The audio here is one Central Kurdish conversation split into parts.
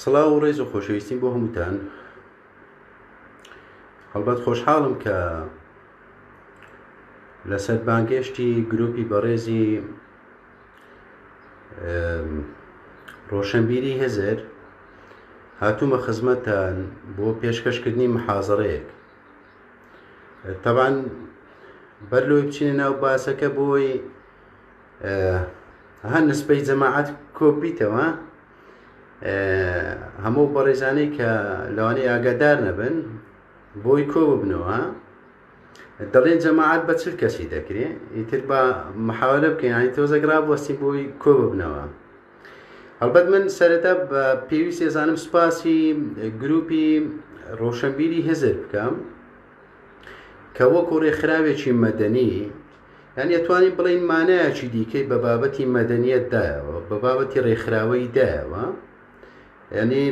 سڵاو و ڕێز و خۆشەویستیم بۆ هەمووتان. هەڵبەت خۆشحاڵم کە لەسەر بانگێشتی گروپی بەڕێزی ڕۆشنبیری هێزر هاتوومە خزمەتتان بۆ پێشکەشکردنی محازەڕەیەک. تەبعاً بەر لەوەی بچینە ناو باسەکە بۆی هەر نسبەی جەماعەت کۆبیتەوە، هەموو بەڕێزانەی کە لەوانەیە ئاگادار نەبن بۆی کۆ ببنەوە. دەڵێن جەماعەت بە چل کەسی دەکرێت، ئیتر بە محاولە بکەین، ینی تۆزێک ڕابوەستین بۆی کۆ ببنەوە. هەڵبەت من سەرەتا بە پێویست ێزانم سوپاسی گروپی ڕۆشنبیری هێزر بکەم کە وەکو ڕێکخراوێکی مەدەنی، یعنی ئەتوانین بڵێین مانایەکی دیکەی بە بابەتی مەدەنیەتدایەوە، بە بابەتی ڕێکخراوەی دایەوە. یعنی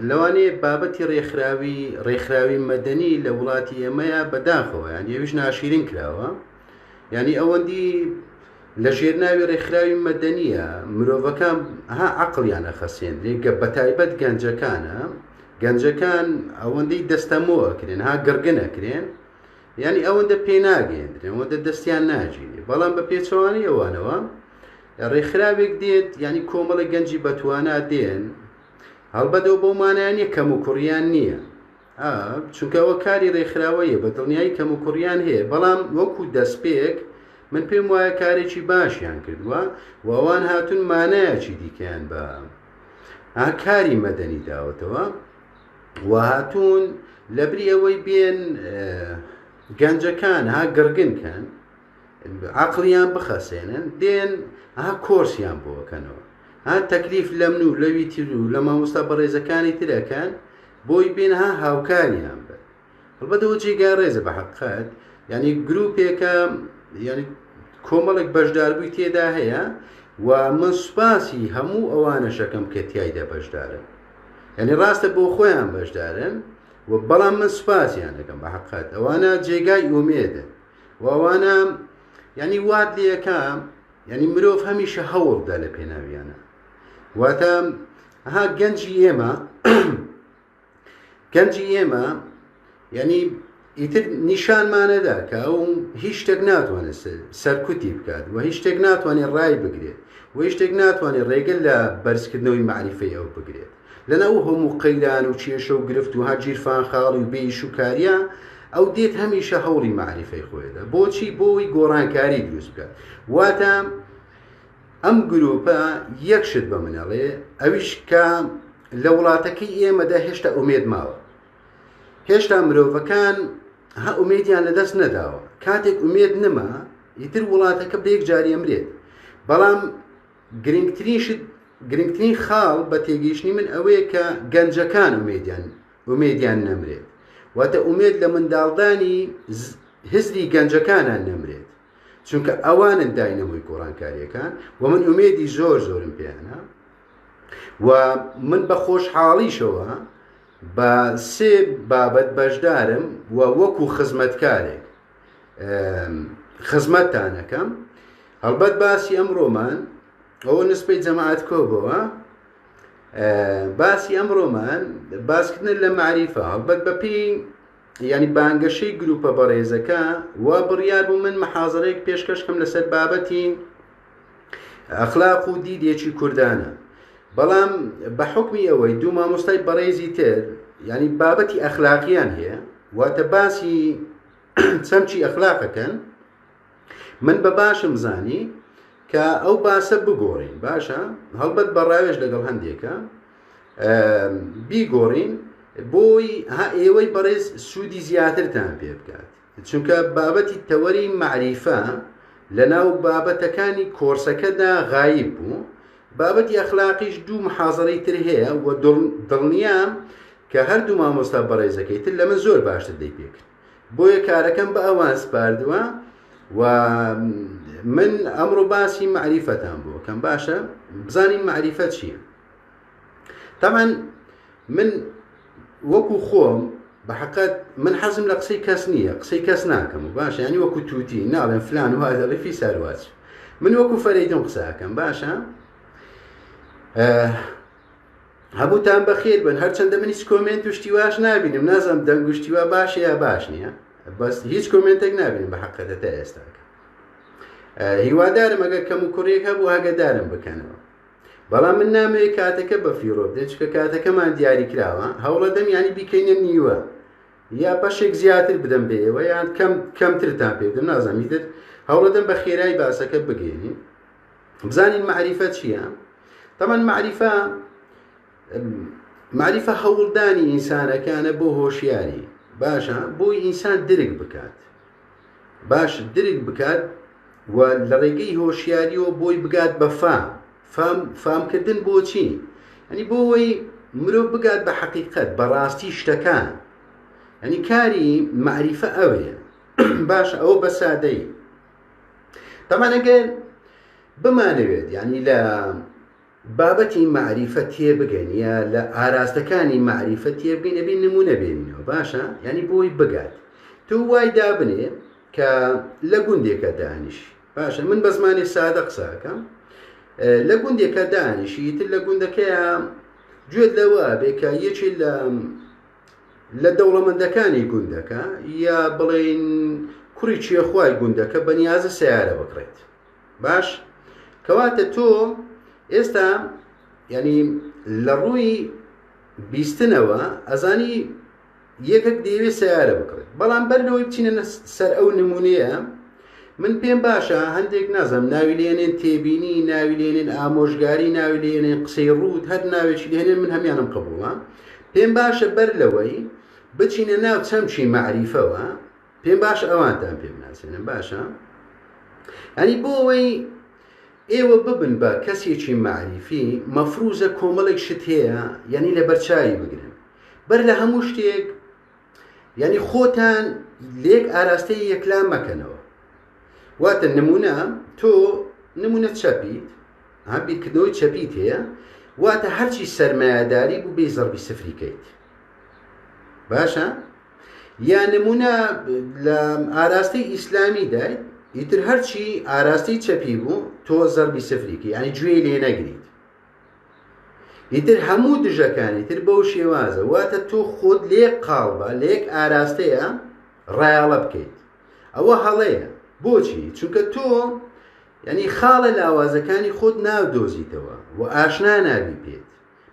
لەوانەیە بابەتی ڕێکخراوی مەدەنی لە وڵاتی ئێمەیە بەداخەوە، یعنی ئەویش ناشرین کراوە. یعنی ئەوەندی لە ژێرناوی ڕێکخراوی مەدەنیە مرۆڤەکان ها عەقڵیان ئەخەسێنرێ، بە تایبەت گەنجەکان ئەوەندەی دەستەمۆ ئەکرێن، ها گڕگن ئەکرێن، یعنی ئەوەندە پێناگەێنرێن، ئەوەندە دەستیان ناگیرێ. بەڵام بە پێچەوانی ئەوانەوە ڕێکخراوێک دێت، یعنی کۆمەڵی گەنجی بەتوانا دێن. هەڵبەتەوە بۆ مانایانە کەم و کوڕیان نییە، چونکە ئەوە کاری ڕێکخراوەیە، بە دڵنیایی کەم و کوڕیان هەیە، بەڵام وەکو دەستپێک من پێم وایە کارێکی باشیان کردووە و ئەوان هاتوون مانایەکی دیکەیان بە کاری مەدەنی داوەتەوە و هاتوون لەبری ئەوەی بێن گەنجەکان گڕگنکەن، عەقڵیان بخەسێنن، دێن کۆرسیان بۆکەنەوە، تەکلیف لە من و لەوی تر و لە مامۆستا بەڕێزەکانی ترەکەن بۆی بێن هاوکاریان بن. هەڵبەتەوە جێگای ڕێزە بە حەقیقەت، یعنی گروپێکە، یعنی کۆمەڵێک بەشداربووی تێدا هەیە و من سوپاسی هەموو ئەوانەشەکەم کە تیایدا بەشدارن، یعنی ڕاستە بۆ خۆیان بەشدارن و بەڵام من سوپاسیان دەکەم بە حەقیقەت. ئەوانە جێگای ئومێدن و ئەوانە یعنی وات لێەکەم، یعنی مرۆڤ هەمیشە هەوڵدا لە پێناویانە. واتە گەنجی ئێمە یعنی ئیتر نیشانمانەدا کە ئەو هیچ شتێک ناتوانێت سەرکوتی بکات و هیچ شتێک ناتوانێت ڕای بگرێت و هیچ شتێک ناتوانێت ڕێگەل لە بەرزکردنەوەی معریفەی ئەو بگرێت. لەناو هەموو قەیران و کێشە و گرفت و جیرفان خاڵی و بێیش و کاریە، ئەو دێت هەمیشە هەوڵی معریفەی خۆیدا. بۆچی؟ بۆی گۆڕانکاری دروست بکات. واتە ئەم گروپە یەکشت بە منەڵێ، ئەویش کە لە وڵاتەکەی ئێمەدا هێشتا ئومێد ماوە، هێشتا مرۆڤەکان ئومێدیان لەدەست نەداوە. کاتێک ئومێد نەما، ئیتر وڵاتەکە بە یەک جاری ئەمرێت. بەڵام گرنگترین خاڵ بە تێگەیشتنی من ئەوەیە کە گەنجەکان ئومێدیان نەمرێت. واتە ئومێد لە منداڵدانی هزری گەنجەکانان نەمرێت، چونکە ئەوانن داینەمووی گۆڕانکاریەکان و من ئومێدی زۆرم پێیانە و من بە خۆشحاڵیشەوە بە سێ بابەت بەشدارم و وەکو خزمەتکارێک خزمەتتانەکەم. هەڵبەت باسی ئەمڕۆمان ئەوە نسبەی جەماعەت کۆبەوە، باسی ئەمڕۆمان باسکردن لە معریفە. هەڵبەت بەپێی یعنی بانگەشەی گروپە بەڕێزەکە وا بڕیار بوو من محازەرەیەک پێشکەشکەم لەسەر بابەتی ئەخلاق و دیدێکی کوردانە. بەڵام بە حکمی ئەوەی دوو مامۆستای بەڕێزی تر یعنی بابەتی ئەخلاقیان هەیە، واتە باسی چەمچی ئەخلاقەکەن، من بە باشم زانی کە ئەو باسە بگۆڕین. باشە، هەڵبەت بەڕاوێژ لەگەڵ هەندێکە بیگۆڕین بۆی ئێوەی بەڕێز سوودی زیاترتان پێ بکات، چونکە بابەتی تەوەری معریفە لە ناو بابەتەکانی کۆرسەکەدا غایب بوو. بابەتی ئەخلاقیش دوو محازەرەی تر هەیە و دڵنیام کە هەردوو مامۆستا بەڕێزەکەی تر لە من زۆر باشتر دەی پێکرد. بۆیە کارەکەم بە ئەوان سپاردووە و من ئەمڕۆ باسی معریفەتان بۆکەم. باشە بزانین معریفەت چییە. تەمان من وەکو خۆم بە حەقیقەت من حەزم لە قسەی کەس نییە، قسەی کەس ناکەم. و باشە، ینی وەکو تووتی ناڵێن فلان و هادەڵی سەرواز، من وەکو فەرەیدۆن قسە ئەکەم. باشە، هەمووتان بەخێر بن هەرچەندە منیش کۆمنت و شتیواش نبینم نازم دەنگ و شتیوا باشە یا باش نییە بەس هیچ کۆمنتێک نبینم بە حەقەتە تا ئێستاکە هیوادارم ئەگەر کەم و کوڕێک هەبوو ئاگادارم بکەنەوە بەڵام من نامەوێت کاتەکە بە فیرۆ بدێت چکە کاتەکەمان دیاری کراوە هەوڵەدەم ینی بیکەینە نیوە یا بەشێک زیاتر بدەم بێەوە یان کەمترتان پێ بدەم نازانم تر هەوڵەدەم بە خێرای باسەکە بگەێنین بزانین معریفە چییە تەمان معریفە هەوڵدانی ئینسانەکانە بۆ هۆشیاری باشە بۆی ئینسان درک بکات باش درک بکات و لە ڕێگەی هۆشیاریەوە بۆی بگات بە فامکردن بۆچی ئەنی بۆەوەی مرۆڤ بگات بە حەقیقەت بەڕاستی شتەکان ئەنی کاری معریفە ئەوەیە باش ئەوە بە سادەی تەمان ئەگەر بمانەوێت ینی لە بابەتی معریفە تێبگەین یا لە ئاراستەکانی معریفە تێبگەین ئەبێ نمونە بێنینەوە باشە ینی بۆی بگات تو وای دابنێ کە لە گوندێکە دانیش باشە من بە زمانی سادە قساکەم لە گوندێکە دانیشی تر لە گوندەکەیە گوێت لەوە بێ کە یەکی لە دەوڵەمەندەکانی گوندەکە یا بڵێن کوڕی چێخوای گوندەکە بەنیازە سیارە بکڕێت باش کەواتە تۆ ئێستا ینی لە ڕووی بیستنەوە ئەزانی یەکێک دەیەوێت سیارە بکڕێت بەڵام بەرلەوەی بچینە سەر ئەو نمونەیە من پێم باشە هەندێک نازم ناوی لێنێن تێبینی ناوی لێنێن ئامۆژگاری ناوی لێنێن قسەی ڕوود هەر ناوێکی لێنێن من هەمیانم قبوڵە پێم باشە بەرلەوەی بچینە ناو چەمچی معریفەوە پێم باشە ئەوانتان پێ بناسێنن باشە ئەنی بۆ ئەوەی ئێوە ببن بە کەسێکی معریفی مەفروزە کۆمەڵێک شت هەیە یعنی لە بەرچاوی بگرن بەر لە هەموو شتێک یعنی خۆتان لێک ئاراستەی یەکلام مەکەنەوە واتە نمونە تۆ نمونە چەپیت بیرکردنەوەی چەپیت هەیە واتە هەرچی سەرمایه‌داری بوو بێ زەربی سفریکەیت باشە یا نمونە لە ئاراستەی ئیسلامی دایت ئیتر هەرچی ئاراستەی چەپی بوو تۆ زەربی سفریکی ینی گوێی لێ نەگریت ئیتر هەموو دژەکانی تر بەو شێوازە واتە تۆ خۆت لێک قاڵبە لێک ئاراستەیە ڕایاڵە بکەیت ئەوە هەڵەیە بۆچی چونکە تۆ ینی خاڵە لاوازەکانی خۆت ناودۆزیتەوە و ئاشنا نابی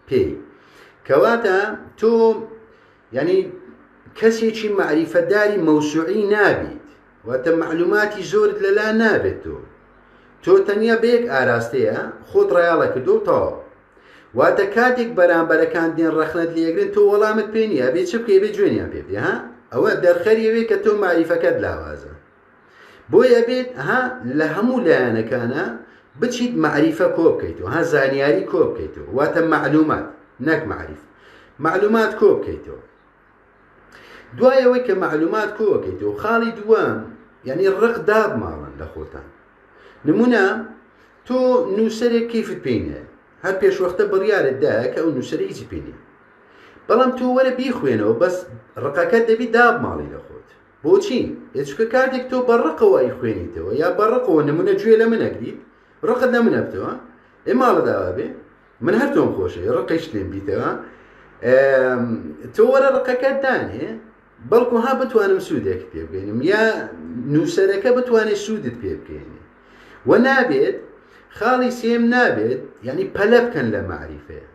پێی کەواتە تۆ ینی کەسێکی معریفەداری مەوسوعی نابیت واتە معلوماتی زۆرت لەلا نابێت تۆ تەنیا بەیەک ئاراستەیە خۆت ڕایاڵە کردو تەواو واتە کاتێک بەرامبەرەکان دێن ڕەخنەت لێگرن تۆ وەڵامت پێ نییە بێت چ بکەی بێت گوێنیان پێ بدێ ها ئەوە دەرخەریەوێ کە تۆ معریفەکەت لاوازە بۆیە بێت ها لە هەموو لایەنەکانە بچیت معریفە کۆ بکەیتەوە ها زانیاری کۆ بکەیتەوە واتە معلومات نەک معریف معلومات کۆ بکەیتەوە دوایەوەی کە معلومات کۆ بکەیتەوە خاڵی دووەم یعنی ڕق دابماڵن لە خۆتان نمونە تۆ نووسەرێک کەیفت پێینە هەر پێشوەختە بڕیارت دایە کە ئەو نووسەرە هیچی پێ نییە بەڵام تۆ وەرە بیخوێنەوە بەس ڕقەکەت دەبی دابماڵی لە خۆت بۆچی هێچکە کاتێک تۆ بەڕقەوە ئەی خوێنیتەوە یا بەڕقەوە نمونە گوێ لە منەگریت ڕقت لە منە بتەوە ئێ ماڵە داوا بێ من هەر تۆم خۆشە ڕقیش لێم بیتەوە تۆ وەرە ڕقەکەت دانێ بەڵکو ها بتوانم سوودێک پێ بگەینم یا نووسەرەکە بتوانێت سوودت پێ بکەینێ و نابێت خاڵی سێم نابێت یعنی پەلە بکەن لە معریفەیە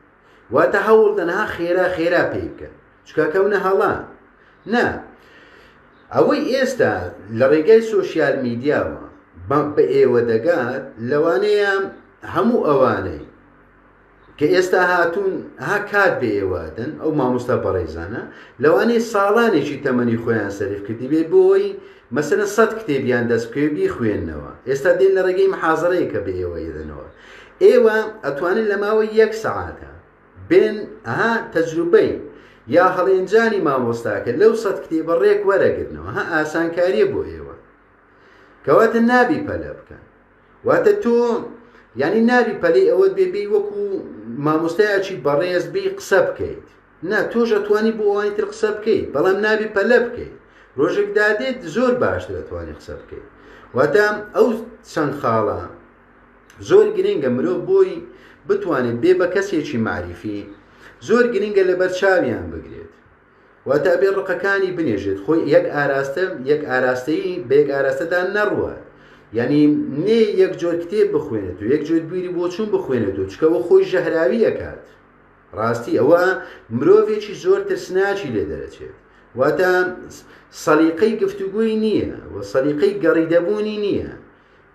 واتە هەوڵ دەنها خێرا پێی بکەن چکە کەونە هەڵا نا ئەوەی ئێستا لە ڕێگای سۆشیال میدیاوە بە ئێوە دەگات لەوانەیە هەموو ئەوانەی کە ئێستا هاتوون ها کات بە ئێوادن ئەو مامۆستا بەڕێزانە لەوانەیە ساڵانێکی تەمەنی خۆیان سەرف کردی بێ بۆی مەسەلەن 100 کتێبیان دەست بکەوێ بیخوێننەوە ئێستا دێن لە ڕێگەی محازەرەیە کە بە ئێوە یدنەوە ئێوە ئەتوانن لە ماوەی 1 سەعاتە بێن ئەها تەجروبەی یا هەڵێنجانی مامۆستاکە لەو 100 کتێبە ڕێک وەرەگرنەوە ها ئاسانکاریە بۆ ئێوە کەواتە نابی پەلە بکەن واتە تۆ یعنی نابی پەلەی ئەوەت بێبی وەکو مامۆستایەکی بەڕێز بێ قسە بکەیت نا تۆش ئەتوانی بۆ ئەوانی تر قسە بکەیت بەڵام نابی پەلە بکەیت ڕۆژێک دادێت زۆر باشتر ئەتوانی قسە بکەیت واتە ئەو چەند خاڵە زۆر گرنگە مرۆڤ بۆی بتوانێت بێ بە کەسێکی معریفی زۆر گرنگە لەبەر چاویان بگرێت واتە ئەبێ ڕقەکانی بنێژێت خۆی یەک ئاراستەی بەیەک ئاراستەدا نەڕوە یعنی نێ یەک جۆر کتێب بخوێنێت و یەک جۆر بیری بۆچوون بخوێنێت و چکەوە خۆی ژەهراوی ئەکات ڕاستی ئەوە مرۆڤێکی زۆر ترسناچی لێ دەرەچێت واتە سەلیقەی گفتوگوی نییە و سەلیقەی گەڕیدەبوونی نییە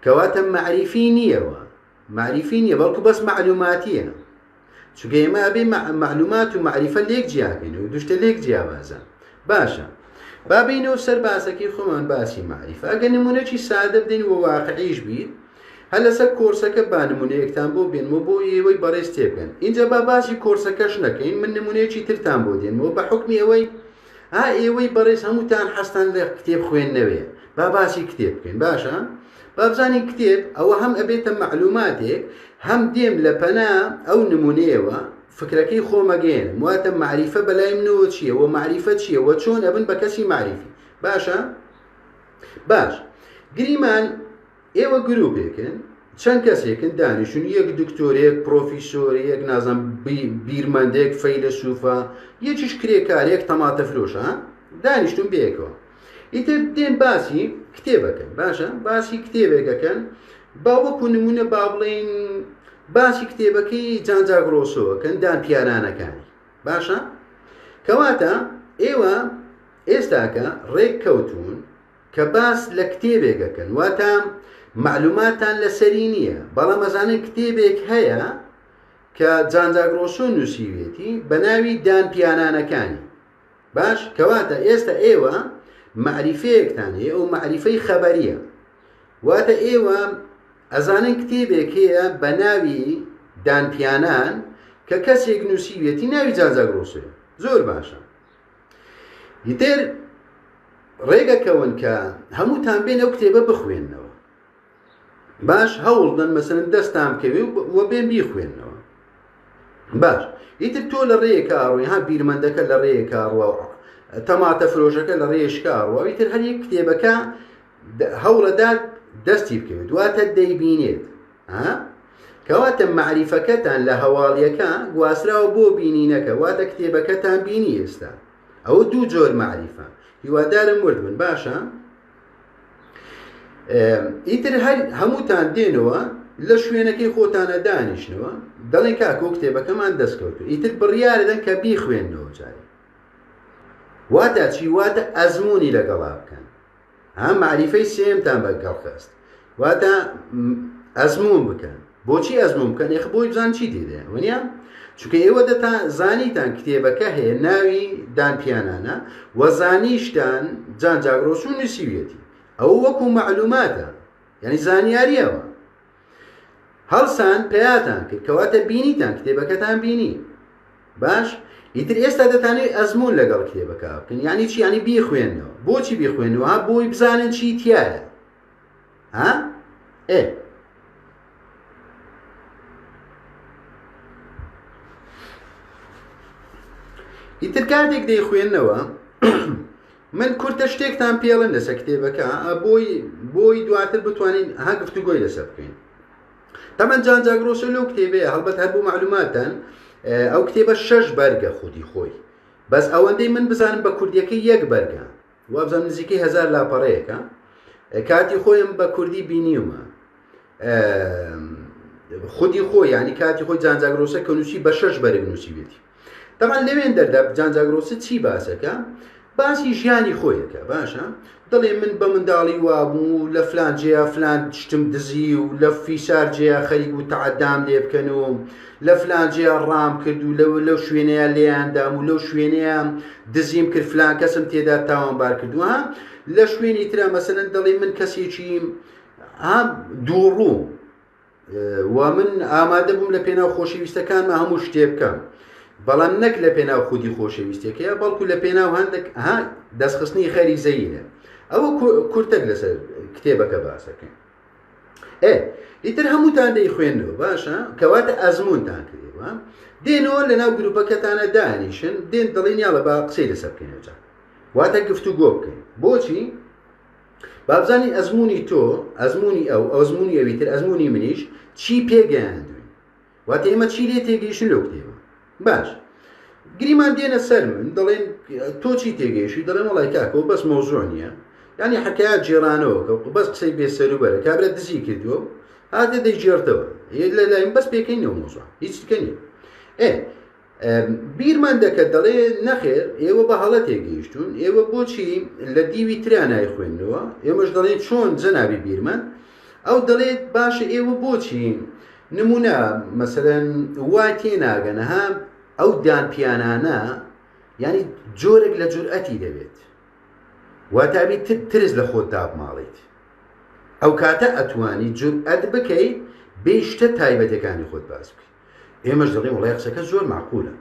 کەواتە معریفی نییەوە معریفی نییە بەڵکو بەس معلوماتیە چونکە ئێمە ئەبێ معلومات و معریفە لێک جیاکەین و دوشتە لێک جیاوازە باشە با بینەوە سەر باسەکەی خۆمان باسی معریفە ئەگە نمونەی سادە بدەین و واقعیش بیت هەر لەسەر کۆرسەکە با نمونەیەکتان بۆ بێنمەوە بۆ ئێوەی بەڕێز تێبکەن اینجا با باسی کۆرسەکەش نەکەین من نمونەیەکی ترتان بۆ دێنمەوە بە حکمی ئەوەی ئێوەی بەڕێز هەمووتان حەستان لە کتێب خوێندنەوەیە با باسی کتێب بکەین باشە با بزانین کتێب ئەوە هەم ئەبێتە معلوماتێک هەم دێم لە پەنا ئەو نمونەیەوە فکرەکەی خۆمەگەێنم واتە معریفە بەلای منەوە چییە و معریفە چییە و چۆن ئەبن بە کەسی معریفی باشە باش گریمان ئێوە گروپێکن چەند کەسێکن دانیشتون یەک دکتۆرێک پرۆفیسۆرێک نازم بیرمەندێک فەیلسوفە یەکیش کرێکارێک تەماتە فرۆشە دانیشتون بێکەوە ئیتر دێن باسی کتێبەکەن باشە باسی کتێبێکەکەن باوەکو نمونە با بڵێن باسی کتێبەکەی جانجاک ڕۆسۆوەکەن دان پیانانەکانی باشە کەواتە ئێوە ئێستاکە ڕێک کەوتون کە باس لە کتێبێکەکەن واتە معلوماتان لەسەری نییە بەڵام ئەزانن کتێبێک هەیە کە جانجاک ڕۆسۆ نووسیوێتی بە ناوی دان پیانانەکانی باش کەواتە ئێستا ئێوە معریفەیەکتان هەیە ئەو معریفەی خەبەریە واتە ئێوە ئەزانن کتێبێک هەیە بە ناوی دانپیانان کە کەسێک نووسیوێتی ناوی جانجاک ڕۆسۆیە زۆر باشە ئیتر ڕێگەکەون کە هەمووتان بێن ئەو کتێبە بخوێننەوە باش هەوڵدن مەسەرەن دەستان بکەوێ و بێن بیخوێننەوە باش ئیتر تۆ لە ڕێیەکە ئاڕۆی ها بیرمەندەکە لە ڕێیەکە ئاڕوە تەماتە فرۆشەکە لە ڕێشکە ئاڕوە ئیتر هەر یەک کتێبەکە هەوڵەدا دەستی بکەوێت دواتە دەیبینێت کەواتە معریفەکەتان لە هەواڵیەکە گواسراوە بۆ بینینەکە واتە کتێبەکەتان بینی ئێستا ئەوە دوو جۆر معریفە هیوادارم ورد بن باشە ئیتر هەمووتان دێنەوە لە شوێنەکەی خۆتانە دانیشتنەوە دەڵێن کاکۆ کتێبەکەمان دەستکەوتو ئیتر بڕیارەدەن کە بیخوێننەوە جارێ واتە چی واتە ئەزمموی لەگەڵا بکەن معریفەی سێمتان بەگەڵ خست واتە ئەزمون بکەن بۆچی ئەزمون بکەن یخ بۆی بزان چی دیدێ وەنیا چونکە ئێوە زانیتان کتێبەکە هەیە ناوی دانپیانانە و زانیشتان جانجاک ڕۆسۆ نووسیوێتی ئەو وەکو معلوماتە یعنی زانیاریەوە هەڵسان پێیاتان کرد کەواتە بینیتان کتێبەکەتان بینی باش ئیتر ئێستا دەتانێت ئەزمون لەگەڵ کتێبەکە بکەن یعنی چی ینی بیخوێنەوە بۆچی بیخوێنەوە بۆی بزانن چی تایە ئیتر کاتێک دەیخوێننەوە من کورتە شتێکتان پێڵن لەسەر کتێبەکە بۆی دواتر بتوانین ها گفتوگۆی لەسەر بکەین تەمەەن جانجاک ڕۆسۆ لەو کتێبەیە هەڵبەت هەر بۆ معلوماتان ئەو کتێبە 6 بەرگە خودی خۆی بەس ئەوەندەی من بزانم بە کوردیەکەی یەک بەرگە وا بزانم نزیکەی 1000 لاپەڕەیەکە کاتی خۆیم بە کوردی بینیومە خودی خۆی ینی کاتی خۆی جانجاک ڕۆسە کە نووسی بە 6 بەرگ نووسیوێتی تەمان لەوێن دەردا جانجاک ڕۆسە چی باسەکە باسی ژیانی خۆیەکە باشە دەڵێ من بە منداڵی وابوو لە فلان جێیا فلان شتم دزی و لە فیسار جێیا خەریک و تەعەدام لێ بکەن و لە فلان جێیا ڕام کرد و لەو شوێنەیە لێیاندام و لەو شوێنەیە دزیم کرد فلان کەسم تێدا تاوانبار کردووە لە شوێنی ترا مەسەلەن دەڵێ من کەسێکی دووڕوو و من ئامادە بووم لە پێناو خۆشەویستەکانمە هەموو شتێ بکەم بەڵام نەک لە پێناو خودی خۆشەویستێکەیە بەڵکو لە پێناو هەندێک دەستخستنی خەری زەیرە ئەوە کورتەک لەسەر کتێبەکە باسەکەین ئیتر هەمووتان دەیخوێنەوە باشە کەواتە ئەزمونتان کردێەوە دێنەوە لە ناو گروپەکەتانە دانیشن دێن دڵین یاڵە با قسەی لەسەر بکەینەوە واتە گفتوگۆ بکەین بۆچی بابزانی ئەزمموی تۆ ئەزمموی ئەو ئەزمموی ئەویتر ئەزمموی منیش چی پێگەیاندوین واتە ئێمە چی لێ تێگەیشتن لەو کتێبە باش گریمان دێنە سەر من دەڵێن تۆ چی تێگەیشتی دەڵێن وڵای کاکەوە بەس مۆزوع نییە ینی حکایە جێرانەوە بەس قسەی بێسەروبەرە کابرا دزی کردووە هاتێ دەیجێڕتەوە لە لایم بەس پێکەینەوە مۆزوع هیچ تکەنی بیرمان دەکەت دەڵێ نەخێر ئێوە بە هەڵە تێگەیشتون ئێوە بۆچی لە دیوی ترانای خوێندنەوە ئێمەش دەڵێن چۆن جەنابی بیرمان ئەو دەڵێت باشە ئێوە بۆچی نمونە مەسەرەن وای تێناگەنەها ئەو دانپیانانە ینی جۆرێک لە جورئەتی دەبێت واتابی ترس لە خۆت دابماڵیت ئەو کاتە ئەتوانی جورئەت بکەیت بێشتە تایبەتەکانی خۆت باس بکەیت ئێمەش دەڵێن وڵای قسەکە زۆر معقولە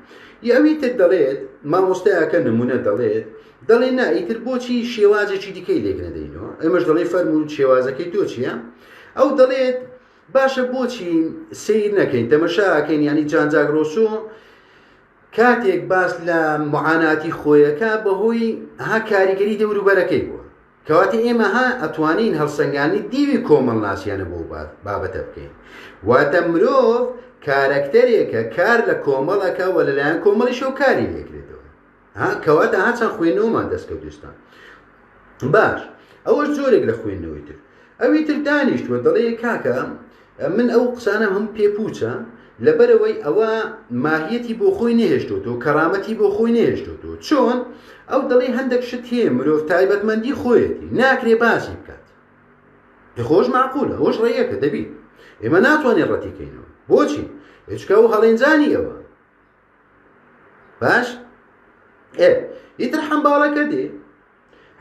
ئەوی تر دەڵێت مامۆستایەکە نمونە دەڵێ نا ئیتر بۆچی شێوازێکی دیکەی لێک نەدەینەوە ئێمەش دەڵێ فەرموو شێوازەکەی تۆ چییە ئەو دەڵێت باشە بۆچی سیر نەکەین تەمەشاکەین ینی جانجاگرۆسۆ کاتێک باس لە معاناتی خۆیەکە بەهۆی ها کاریگەری دەوروبەرەکەی بووە کەواتە ئێمە ها ئەتوانین هەڵسەنگانی دیوی کۆمەڵناسیانە بۆ بابەتە بکەین واتە مرۆڤ کارکتەرێکە کار لە کۆمەڵەکە و لەلایەن کۆمەڵیشەوە کاری لێکرێتەوە کەواتە هاچەند خوێندنەوەمان دەستکەوتستان باش ئەوەش جۆرێک لە خوێندنەوەی تر ئەوی تر دانیشتووە دەڵێ کاکە من ئەو قسانە هەم پێپوچە لەبەرەوەی ئەوە ماهیەتی بۆ خۆی نەهێشتۆتەوە کەرامەتی بۆ خۆی نەهێشتۆتەوە چۆن ئەو دەڵێ هەندێک شت هەیە مرۆڤ تایبەتمەندی خۆیەتی ناکرێ باسی بکات خۆش معقولە ئەوش ڕێیەکە دەبیت ئێمە ناتوانێت ڕەتیکەینەوە بۆچی هیچکە و هەڵێنجانی ئەوە باش ئیتر حەمباڵەکە دێ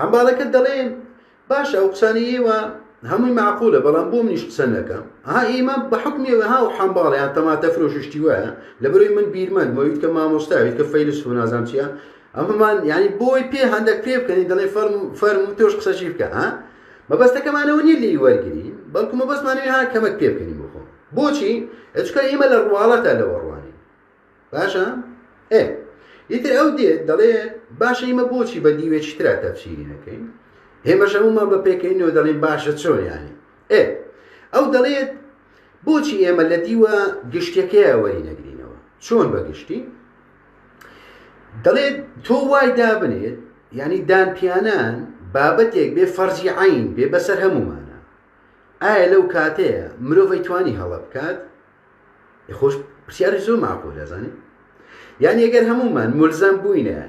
حەمباڵەکە دەڵێن باشە ئەو قسانەیەوە هەمووی معقولە بەڵام بۆ منیش قسە نەکەم ئێمە بە حکمێوە ها و حەمباڵیان تەماتە فرۆششتی وایە لەبەرەوەی من بیرمەند مەویت کە مامۆستاویت کە فەیلسوف و نازام چییە ئەمەمان ینی بۆی پێ هەندێک پێ بکەنی دەڵێ فەرم تۆش قسەشی بکە مەبەستەکەمانەوە نیە لێی وەرگین بەڵکو مەبەستمانەوەی ها کەمەک پێ بکەنی بۆ خۆم بۆچی ئەچکە ئێمە لە ڕواڵەتە لەوە ڕوانی باشە ئیتر ئەو دێت دەڵێت باشە ئێمە بۆچی بە دیوێکی ترا تەفسیری نەکەین ئێمەش هەمومان بە پێکەینەوە دەڵێن باشە چۆن یانی ئەو دەڵێت بۆچی ئێمە لە دیوە گشتەکەیە وەری نەگرینەوە چۆن بە گشتی دەڵێت تۆ وای دابنێت ینی دانپیانان بابەتێک بێ فەرزی عین بێ بەسەر هەمومانە ئایا لەو کاتەیە مرۆڤ ئەیتوانی هەڵە بکات خۆش پرسیاری زۆر معقولە زانێت یعنی ئەگەر هەمومان مولزەم بووینە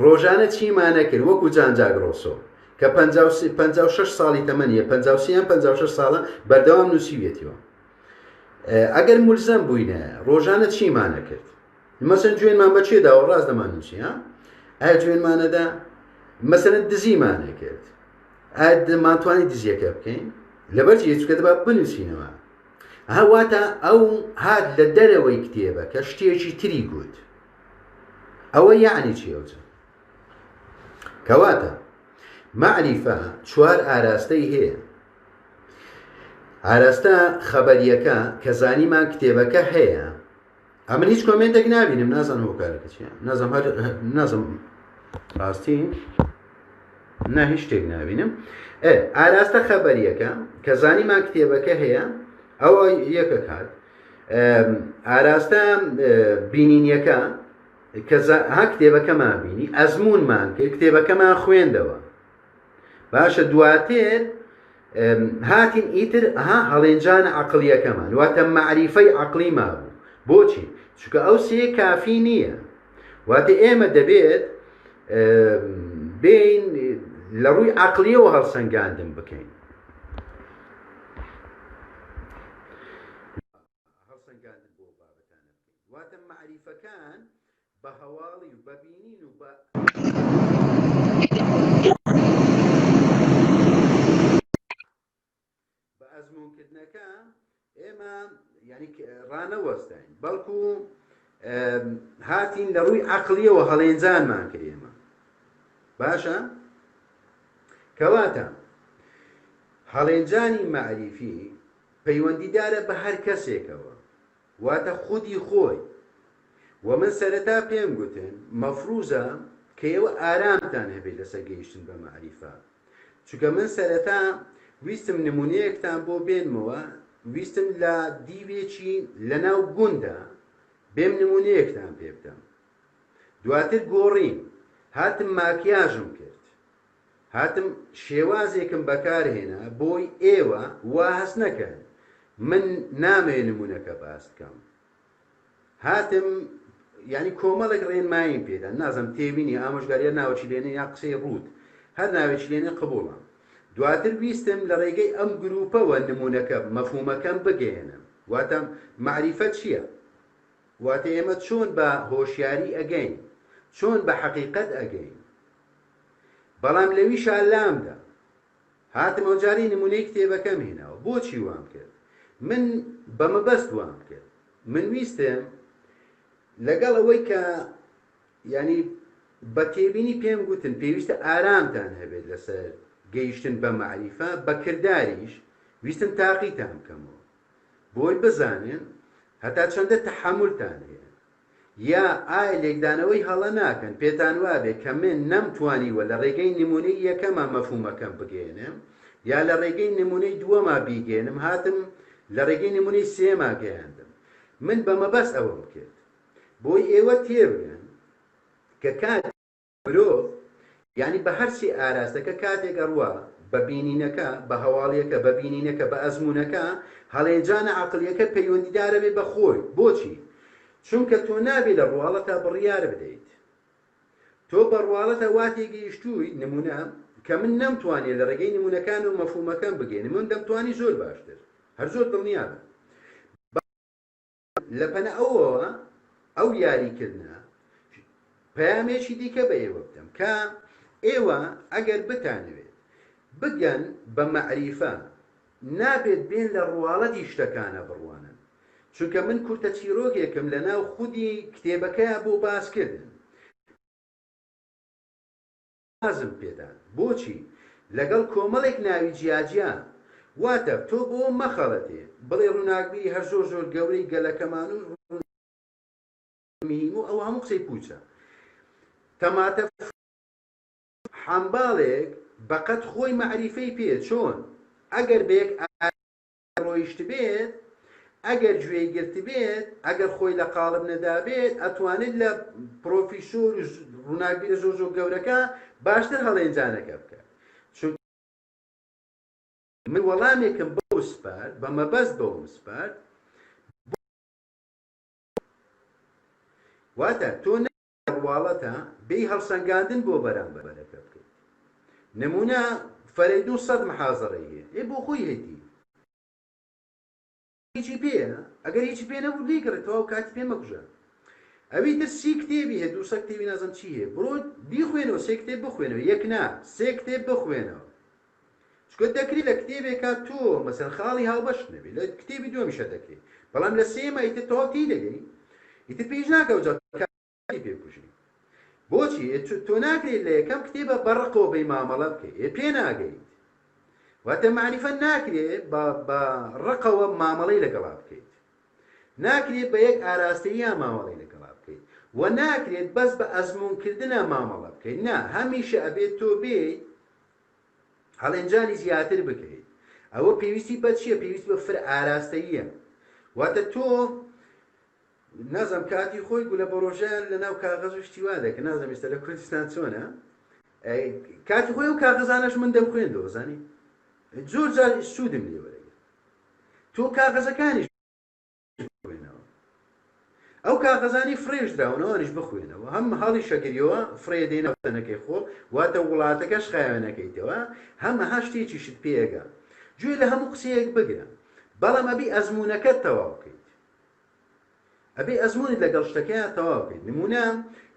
ڕۆژانە چیمانە کرد وەکو جانجاگرۆسۆ کە 56 ساڵی تەمەنیە 56 ساڵە بەردەوام نووسیوێتیەوە ئەگەر مولزەم بووینە ڕۆژانە چیمانە کرد مەسەن گوێنمان بەچێدا و ڕاست دەمان نووسی ئایا گوێنمانەدا مەسەرەن دزیمانە کرد ئایا دەمانتوانی دزیەکە بکەین لەبەرچی هیچکە دەبا بنووسینەوە هەواتە ئەو هات لە دەرەوەی کتێبە کە شتێکی تری گوت ئەوە یعنی چی ئەوجە کەواتە معریفە چوار ئاراستەی هەیە ئاراستە خەبەریەکە کە زانیمان کتێبەکە هەیە ئەمن هیچ کۆمنتێک نبینم نازانم هۆکارەکە چیە نازم ڕاستی نه هیچ شتێک نبینم ئاراستە خەبەریەکە کە زانیمان کتێبەکە هەیە ئەوە یەکە کات ئاراستە بینینیەکە کە ها کتێبەکەمان بینی ئەزمونمان کرد کتێبەکەمان خوێندەوە باشە دواتر هاتین ئیتر هەڵێنجان عەقڵیەکەمان واتە معریفەی عەقڵی مابوو بۆچی چونکە ئەو سێ کافی نییە واتە ئێمە دەبێت بین لە ڕووی عەقلیەوە هەڵسەنگاندن بکەین هەڵسەنگاندن بۆ بابەتانە بکەین واتە معریفەکان بە هەواڵی و بە بینین و بە ئەزمونکردنەکە ئێمە ینی ڕانەوەستین بەڵکو هاتین لە ڕووی عەقلیەوە هەڵێنجانمان کرد ئێمە باشە کەواتە هەڵێنجانی معریفی پەیوەندیدارە بە هەر کەسێکەوە واتە خودی خۆی و من سەرەتا پێم گوتن مەفروزە کە ئێوە ئارامتان هەبێت لەسەر گەیشتن بە معریفە چونکە من سەرەتا ویستم نمونەیەکتان بۆ بێنمەوە ویستم لە دیوێکی لەناو گوندە بێم نمونەیەکتان پێ بدەم دواتر گۆڕین، هاتم ماکیاژم کرد، هاتم شێوازێکم بەکارهێنا بۆی ئێوە وا هەست نەکەن من نامێ نمونونەکە باس بکەم. هاتم ینی کۆمەڵێک ڕێنماییم پێدا، نازم تێبینی ئامۆژگاریە ناوەچی لێنێ یا قسەی ڕوود هەر ناوێکی لێنێ قبوڵم. دواتر ویستم لە ڕێگەی ئەم گروپەوە نمونونەکە مەفهومەکەم بگەێنم. واتە معریفەت چییە؟ واتە ئێمە چۆن بە هۆشیاری ئەگەین، چۆن بە حەقیقەت ئەگەین. بەڵام لەویشا لامدا هاتم ئەوجاری نمونەی کتێبەکەم هێناوە. بۆچی وام کرد؟ من بەمەبەست وام کرد، من ویستم لەگەڵ ئەوەی کە ینی بە تێبینی پێم گوتن پێویستە ئارامتان هەبێت لەسەر گەیشتن بە معریفە، بە کرداریش ویستم تاقیتان بکەمەوە بۆی بزانن هەتا چەندە تەحەمولتان هەیە، یا ئایا لێکدانەوەی هەڵە ناکەن پێتان وابێ کە من نەمتوانیوە لە ڕێگەی نمونەی یەکەمە مەفهومەکەم بگەێنم، یا لە ڕێگەی نمونەی دووەما بیگەێنم، هاتم لە ڕێگەی نمونەی سێما گەیاندم. من بەمەبەست ئەوەم کرد بۆی ئێوە تێبگەن کە کات مرۆڤ ینی بە هەرچی ئاراستەکە کاتێک ئەڕوا بە بینینەکە، بە هەواڵیەکە، بە بینینەکە، بە ئەزمونونەکە، هەڵێنجانە عەقڵیەکە پەیوەندیدارە بێ بە خۆی. بۆچی؟ چونکە تۆ نابێ لە ڕواڵەتە بڕیار بدەیت. تۆ بە ڕواڵەتە وا تێگەیشتووی نمونە کە من نەمتوانێت لە ڕێگەی نمونونەکان و مەفهومەکەم بگەێنم، من دەمتوانی زۆر باشتر، هەر زۆر دڵنیا بم. لە پەنە ئەوەوە ئەو یاریکردنە پەیامێکی دیکە بە ئێوە بدەم کە ئێوە ئەگەر بتانەوێت بگەن بە مەعریفە، نابێت بێن لە ڕواڵەتی شتەکانە بڕوانن. چونکە من کورتە چیرۆکێکم لە ناو خودی کتێبەکەیە بۆ باسکردن لازم پێدان. بۆچی؟ لەگەڵ کۆمەڵێک ناوی جیاجیا واتە تۆ بۆ مەخەڵەتێ بڵێ ڕووناکبیری هەر زۆر زۆر گەورەی گەلەکەمان و مهیم و ئەو هەموو قسەی پوچە. تەماتە حەمباڵێک بەقەت خۆی مەعریفەی پێ چۆن ئەگەر بەیەک ڕۆیشت بێت، ئەگەر گوێی گرت بێت، ئەگەر خۆی لە قاڵب نەدابێت، ئەتوانێت لە پرۆفیسۆر ڕووناکبیرە زۆر زۆر گەورەکە باشتر هەڵێنجانەکە بکات. چون من وەڵامێکم بەو سپارد، بەمەبەست بەوم سپارد، واتە تۆ ڕواڵەتە بێی هەڵسەنگاندن بۆ بەرامبەرەکە بکەیت. نمونە فەرەیدون 100 محازەڕەی هەیە، ئێ بۆ خۆی هەیتی هیچی پێە، ئەگەر هیچی پێ نەبوو دیگڕێتەوە و کاتی پێ مەکوژە. ئەوی تر 30 کتێبی هەیە، 200 کتێبی نازم چی هەیە، بڕۆ بیخوێنەوە، 3 کتێب بخوێنەوە، یەک نا 3 کتێب بخوێنەوە. چکە دەکری لە کتێبێکا تۆ مەسەن خاڵی هاوبەش نەبی، لە کتێبی دووەمیشە دەکرێت، بەڵام لە سێمە ئیتر تەواو تی دەگەی، ئیتر پێیش ناکەوت پێکوژی. بۆچی؟ تۆ ناکرێت لە یەکەم کتێبە بەڕقەوە بەی مامەڵە بکەیت، پێ ناگەیت. واتە معریفە ناکرێت بە ڕقەوە مامەڵەی لەگەڵا بکەیت، ناکرێت بە یەک ئاراستەیە مامەڵەی لەگەڵا بکەیت، و ناکرێت بەس بە ئەزمونکردنە مامەڵە بکەیت. نا، هەمیشە ئەبێت تۆ بێت هەڵێنجانی زیاتر بکەیت. ئەوە پێویستی بە چییە؟ پێویست بە فر ئاراستەیە. واتە تۆ نازم کاتی خۆی گولە بەڕۆژیان لە ناو کاغەز و شتیوا دەکە، نازم ئێستا لە کوردستان چۆنە، کاتی خۆی و کاغەزانەش من دەمخوێندەوە، زانی زۆر جار سوودم لێ وەرەگرت. تۆ کاغەزەکانیش بخوێنەوە، ئەو کاغەزانی فرێژ دراونەوەنیش بخوێنەوە، هەم هەڵی شەگریەوە فرێ دێنەوە تەنەکەی خۆ، واتە وڵاتەکەش خایەنەکەیتەوە، هەمەها شتێکیشت پێگە، گوێ لە هەموو قسەیەک بگرە، بەڵام ئەبی ئەزمونونەکەت تەواو بکەیت، ئەبێ ئەزمونت لەگەڵ شتەکەیان تەواو بکەیت. نمونە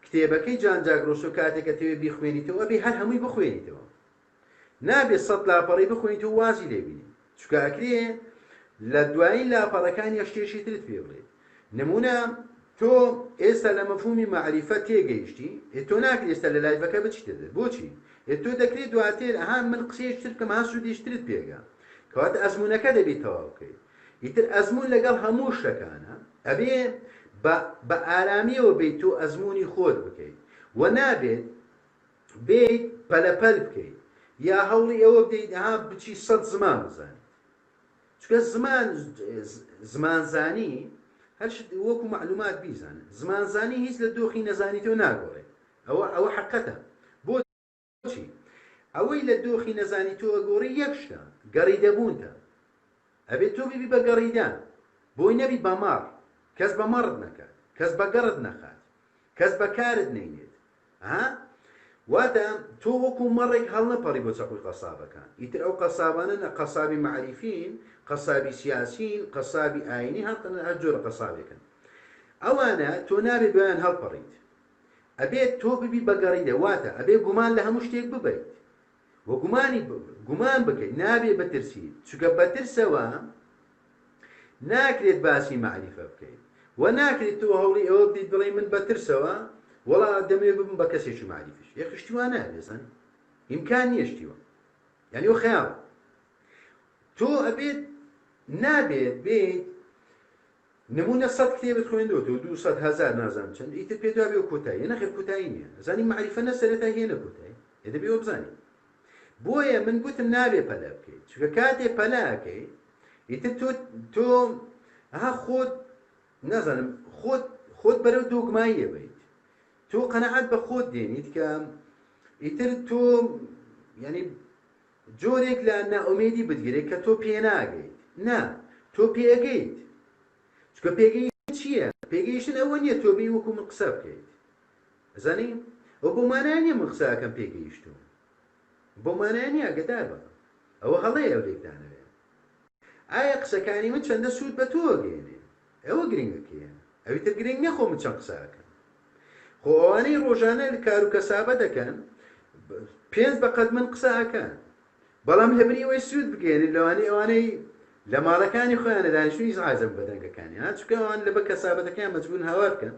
کتێبەکەی جان جاگرۆسۆ کاتێکە تەوێ بیخوێنیتەوە ئەبێ هەر هەمووی بخوێنیتەوە، نابێت 100 لاپەڕی بخوێنیتەوە وازی لێبینی، چونکە ئەکرێ لە دوایین لاپەڕەکانی شتێکی ترت پێ بڵێت. نمونە تۆ ئێستا لە مەفهومی مەعریفە تێگەیشتی، تۆ ناکرێت ئێستا لە لایڤەکە بچیتە دەر. بۆچی؟ تۆ دەکرێت دواتر ئەها من قسەیەک تر بکەم، ها سوودیشترت پێگا، کەواتە ئەزمونونەکە دەبێت تەواو بکەیت. ئیتر ئەزمون لەگەڵ هەموو شتەکانە ئەبێ بە ئارامیەوە بیت تۆ ئەزمونی خۆت بکەیت، و نابێت بیت پەلەپەل بکەیت یا هەوڵی ئەوە بدەیت ئەها بچی 100 زمان بزانیت. چونکە زمانزانی هەر وەکو معلومات بیزانن، زمانزانی هیچ لە دۆخی نەزانیتەوە ناگۆڕێت. ئەوە حەقەتە. بۆچی ئەوەی لە دۆخی نەزانی تۆ ئەگۆڕی یەک شتە گەڕیدەبوونتە، ئەبێت تۆ بیبی بە گەڕیدان، بۆی نەبی بەماڕ، کەس بەمەڕت نەکات، کەس بەگەڕت نەخات، کەس بەکارت نەینێت. واتە تۆ وەکو مەڕێک هەڵ نەپەڕی بۆ چەقوی قەسابەکان. ئیتر ئەو قەسابانە نە قەسابی معریفین، قەسابی سیاسین، قەسابی ئاینی، هەر جۆرە قەسابێکن. ئەوانە تۆ نابێت بەیان هەڵپەڕیت، ئەبێت تۆ ببی بەگەڕیدە. واتە ئەبێ گومان لە هەموو شتێک ببیت و گومان بکەیت، نابێ بەترسیت، چونکە بەترسەوە ناکرێت باسی معریفە بکەیت و ناکرێت تۆ هەوڵی ئەوە بدەیت بڵێ من بەترسەوە وەڵا دەمێ ببم بە کەسێکی معریفش. یەخشتیوان نابێزن، ئیمکان نییە شتیوە، یعنی ئەو خەیاڵ. تۆ ئەبێت نابێت بێت نمونە 100 کتێبت خوێندەوە تۆ 200,000 نازانم چەند، ئیتر پێ دوابێ و کۆتایی نەخێر کۆتایی نییە. زانی معریفە نە سەرەتا هێنە کۆتایی، دەبێەوە بزانیت. بۆیە من گوتم نابێ پەلە بکەیت، چونکە کاتێ پەلە ئەەکەیت ئیتر تۆ خۆت نازانم خۆت بەرەو دۆگماییە بیت، تۆ قەنەعەت بە خۆت دێنیت کە ئیتر تۆ ینی جۆرێک لە نائومێدی بتگرێت کە تۆ پێ ناگەیت. نا، تۆ پێگەیت، چکە پێگەی چییە؟ پێگەیشتن ئەوە نییە تۆ بی وەکو من قسە بکەیت. زانی ئەو بۆ مانای نییە من قسەکەم پێگەیشتوم، بۆ مانای نییە ئەگەدار بە ئەوە هەڵەیە ئەو لێکدانەوێت. ئایا قسەکانی من چەندە سوود بە تۆ گەێنێ؟ ئەوە گرنگەکەیە. ئەویتر گرنگ نەخۆ من چەند قسەکەم. خۆ ئەوانەی ڕۆژانە کار و کەسابە دەکەن 5 بەقەد من قسەکەن، بەڵام لەبریەوەی سوود بگەێنێت ئەوانەی لە ماڵەکانی خۆیانە دانیشتوی زعازم بەدەنگەکانی چونکە ئەوان لە بە کەسابەتەکەیان مەجبورن هاوار بکەن.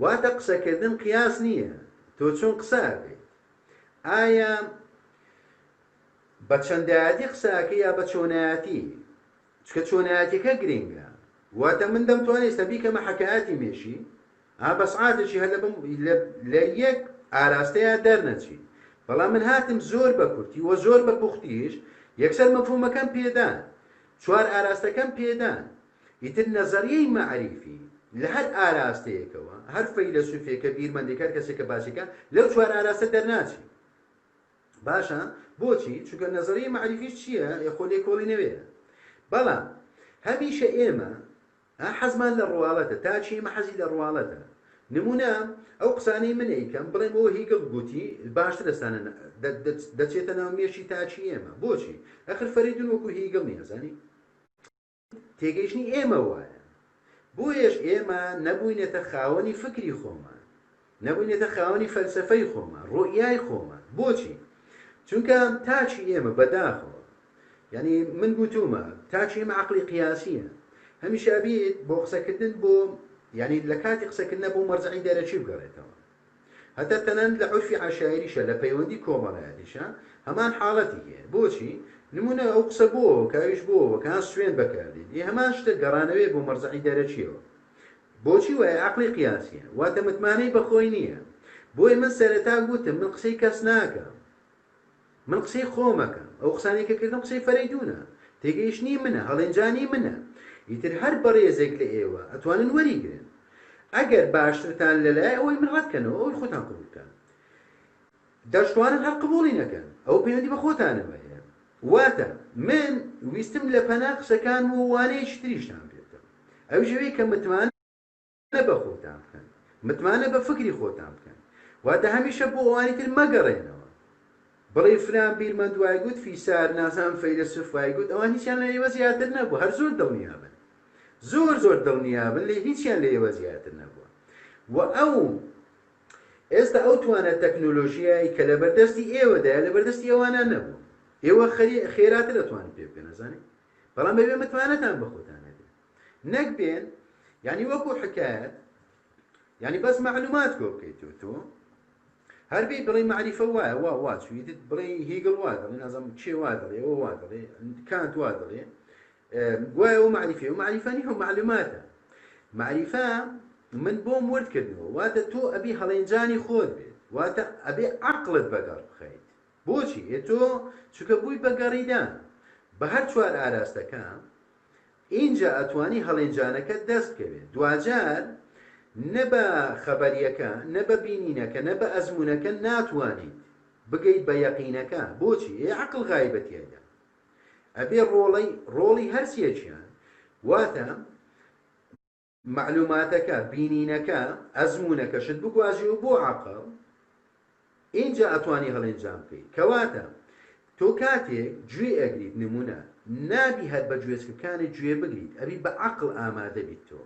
واتە قسەکردن قیاس نییە، تۆ چۆن قسەکەیت. ئایا بە چەندایەتی قسەکە یا بە چۆنایەتی؟ چکە چۆنایەتیەکە گرنگە. واتە من دەمتوانێت بیکەمە حەکایەتی مێشی بە سعاتێکی هەر لە یەک ئاراستەیە دەرنەچی، بەڵام من هاتم زۆر بە کورتی وە زۆر بە پوختیش یەکسەر مەفهومەکەم پێدان، 4 ئاراستەکەم پێدان. ئیتر نەزەریەی مەعریفی لە هەر ئاراستەیەکەوە، هەر فەیلسوفێکە بیرمەندێکە کەسێکە باسیکە لەو 4 ئاراستە دەرناچی. باشە بۆچی؟ چونکە نەزەریەی مەعریفیش چییە؟ یەخۆ لێکۆڵی نەوەیە. بەڵام هەمیشە ئێمە حەزمان لە ڕواڵەتە، تا چی ئێمە حەزی لە ڕواڵەتە. نمونە ئەو قسانەی من ئەیکەم بڵێم ئەوە هیگڵ گوتی باشتر دەستانە دەچێتە ناو مێشی تاچی ئێمە. بۆچی؟ ئەخر فەریدون وەکو هیگڵ نییە، زانی تێگەیشتنی ئێمە وایە. بۆیەش ئێمە نەبووینێتە خاوەنی فکری خۆمان، نەبووینێتە خاوەنی فەلسەفەی خۆمان، ڕۆئیای خۆمان. بۆچی؟ چونکە تاچی ئێمە بەداخەوە، یعنی من گوتومە تاچی ئێمە عەقڵی قیاسیە. هەمیشە بێت بۆ قسەکردن بۆ یعنی لە کاتی قسەکردنە بۆ مەرجعی دەرەچی بگەڕێتەوە. هەتا تەنانەت لە عورفی عەشایریشە، لە پەیوەندی کۆمەڵایەتیشە هەمان حاڵەتی هەیە. بۆچی؟ نمونە ئەو قسە بۆەوە کاویش بۆەوە کە سوێن بەکاردێت، هەمان شتە گەڕانەوێ بۆ مەرجعی دەرەچیەوە. بۆچی وایە؟ عەقڵی قیاسیە، واتە متمانەی بەخۆی نییە. بۆی من سەرەتا گوتم من قسەی کەس ناکەم، من قسەی خۆمەکەم. ئەو قسانەی کە کردم قسەی فەریدونە، تێگەیشتنی منە، هەڵێنجانی منە. ئیتر هەر بەڕێزێک لە ئێوە ئەتوانن وەریگرن. ئەگەر باشترتان لەلای ئەوەی من ڕەتکەنەوە، ئەوەی خۆتان قبولکەن. دەشتوانن هەر قبوڵی نەکەن، ئەو پەیوەندی بە خۆتانەوە هەیە. واتە من ویستم لە پەنا قسەکان و وانەیەکی تریشتان پێێتم. ئەو ژەوەی کە متمانە بە خۆتان بکەن، متمانە بە فکری خۆتان بکەن. واتە هەمیشە بۆ ئەوانی تر مەگەڕێنەوە. بڵێ فلان بیرمەند وای گوت، فیسار نازانم فەیلسوف وای گوت، ئەوان هیچیان لە ئێوە زیاتر نەبوو، هەر زۆر دڵنیابن، زۆر دڵنیابن لێ هیچیان لە ئێوە زیاتر نەبووە. و ئێستا ئەو توانە تەکنۆلۆژیایی کە لە بەردەستی ئێوەدایە لە بەردەستی ئەوانە نەبوو. ئێوە خێراتر دەتوانن پێ بکەن، نەزانێت، بەڵام بەبێ متمانەتان بە خۆتان هەبێت. نەک بێن یعنی وەکو حکایەت، یعنی بەس معلومات کۆ بکەیتەوە تۆ هەر بێ بڵێ معریفە وایە وا چویتت بڵێ هیگڵ وا دەڵێ، نازانم چێ وا دەڵێ، ئەوە وا دەڵێ، کانت وا دەڵێ، گوایە ئەوە معریفە و معریفانی هەم معلوماتە. معریفە من بۆم وردکردنەوە، واتە تۆ ئەبی هەڵێنجانی خۆت بێت، واتە ئەبێ عەقڵت بەگەڕ بخەیت. بۆچی؟ تۆ چونکە بووی بەگەڕیدان بە هەر 4 ئاراستەکە، اینجا ئەتوانی هەڵێنجانەکەت دەست بکەوێت. دوجار نە بە خەبەریەکە نە بە بینینەکە نە بە ئەزمونونەکە ناتوانیت بگەیت بە یەقینەکە بۆچی عقل غایبەتیەدا ئەبێ ڕۆڵی هەرسێکیان واتە معلوماتەکە بینینەکە ئەزمونونەکەشت بگوازی و بۆ عقل اینجا ئەتوانی هەڵێنجام بکەیت کەواتە تۆ کاتێک گوێ ئەگریت نمونە نابی هەر بە گوێچکەکانی گوێ بگریت ئەبی بە عقل ئامادە بیت تۆ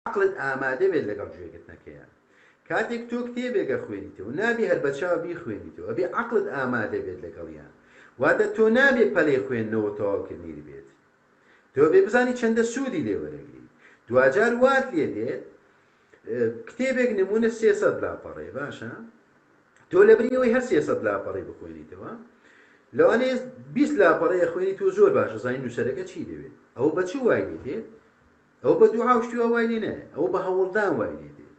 عقلت ئامادە بێت لەگەڵ گوێگرتنەکەیە کاتێک تۆ کتێبێگە خوێنیتەوە نابی هەر بە چاو بیخوێنیتەوە ئەبێ عقلت ئامادە بێت لەگەڵیان واتە تۆ نابێ پەلەی خوێندنەوە تەواوکردنی بێت تۆ بێ بزانی چەندە سوودی لێوەرەگری دوجار وات لێ دێت کتێبێک نمونە 300 لاپەڕێ باشە تۆ لەبریەوەی هەر 300 لاپەڕێ بخوێنیتەوە لەوانەیە 20 لاپەڕەیە خوێنی تۆ زۆر باشە زانی نووسەرەکە چی دەوێت ئەو بە چی وای لێ دێت ئەو بە دوو هاوشتیوە وای لێ نایە ئەو بە هەوڵدان وای لێ دێت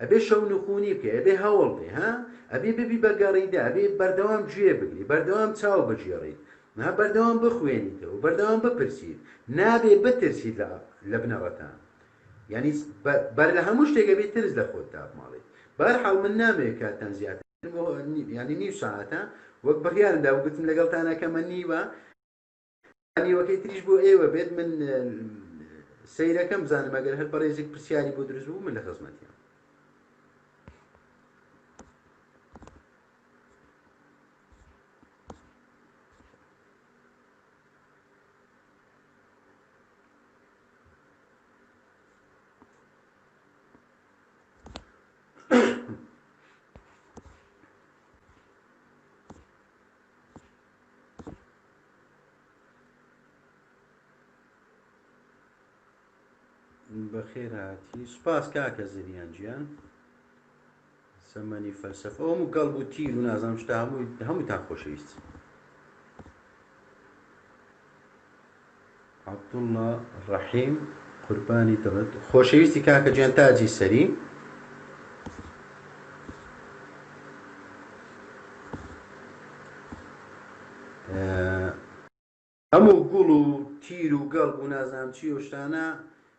ئەبێ شەو نخوونی بکە ئەبێ هەوڵ بێ ها ئەبێ ببی بەگەڕیدا ئەبێ بەردەوام گوێ بگری بەردەوام چاو بەجێڕیت نا بەردەوام بخوێنیتەوە بەردەوام بپرسیت نابێ بترسیت لە بنەڕەتان یعنی بەر لە هەموو شتێکە بێت ترس لە خۆت تاپماڵێت بەرحاڵ من نامەوێت کاتان زیاتر ینی نیو ساعتە وەک بڕیاردا وگوتم لەگەڵتانەکەمە نیوە نیوەکەی تریش بۆ ئێوە بێت من سەیرەکەم بزانم ئەگەر هەر بەڕێزێک پرسیاری بۆ دروست بوو من لە خزمەتیان بەخێر هاتی سوپاس کاکە زریان گیان سەمەنی فەلسەفە ئەوم و گەڵب و تیر و نازانم شتا هەمووتان خۆشەویست عەبدوڵڵا ڕەحیم قوربانی دڵت خۆشەویستی کاکە گیان تاجی سەری هەموو گوڵ و تیر و گەڵب و نازانم چی و شتانە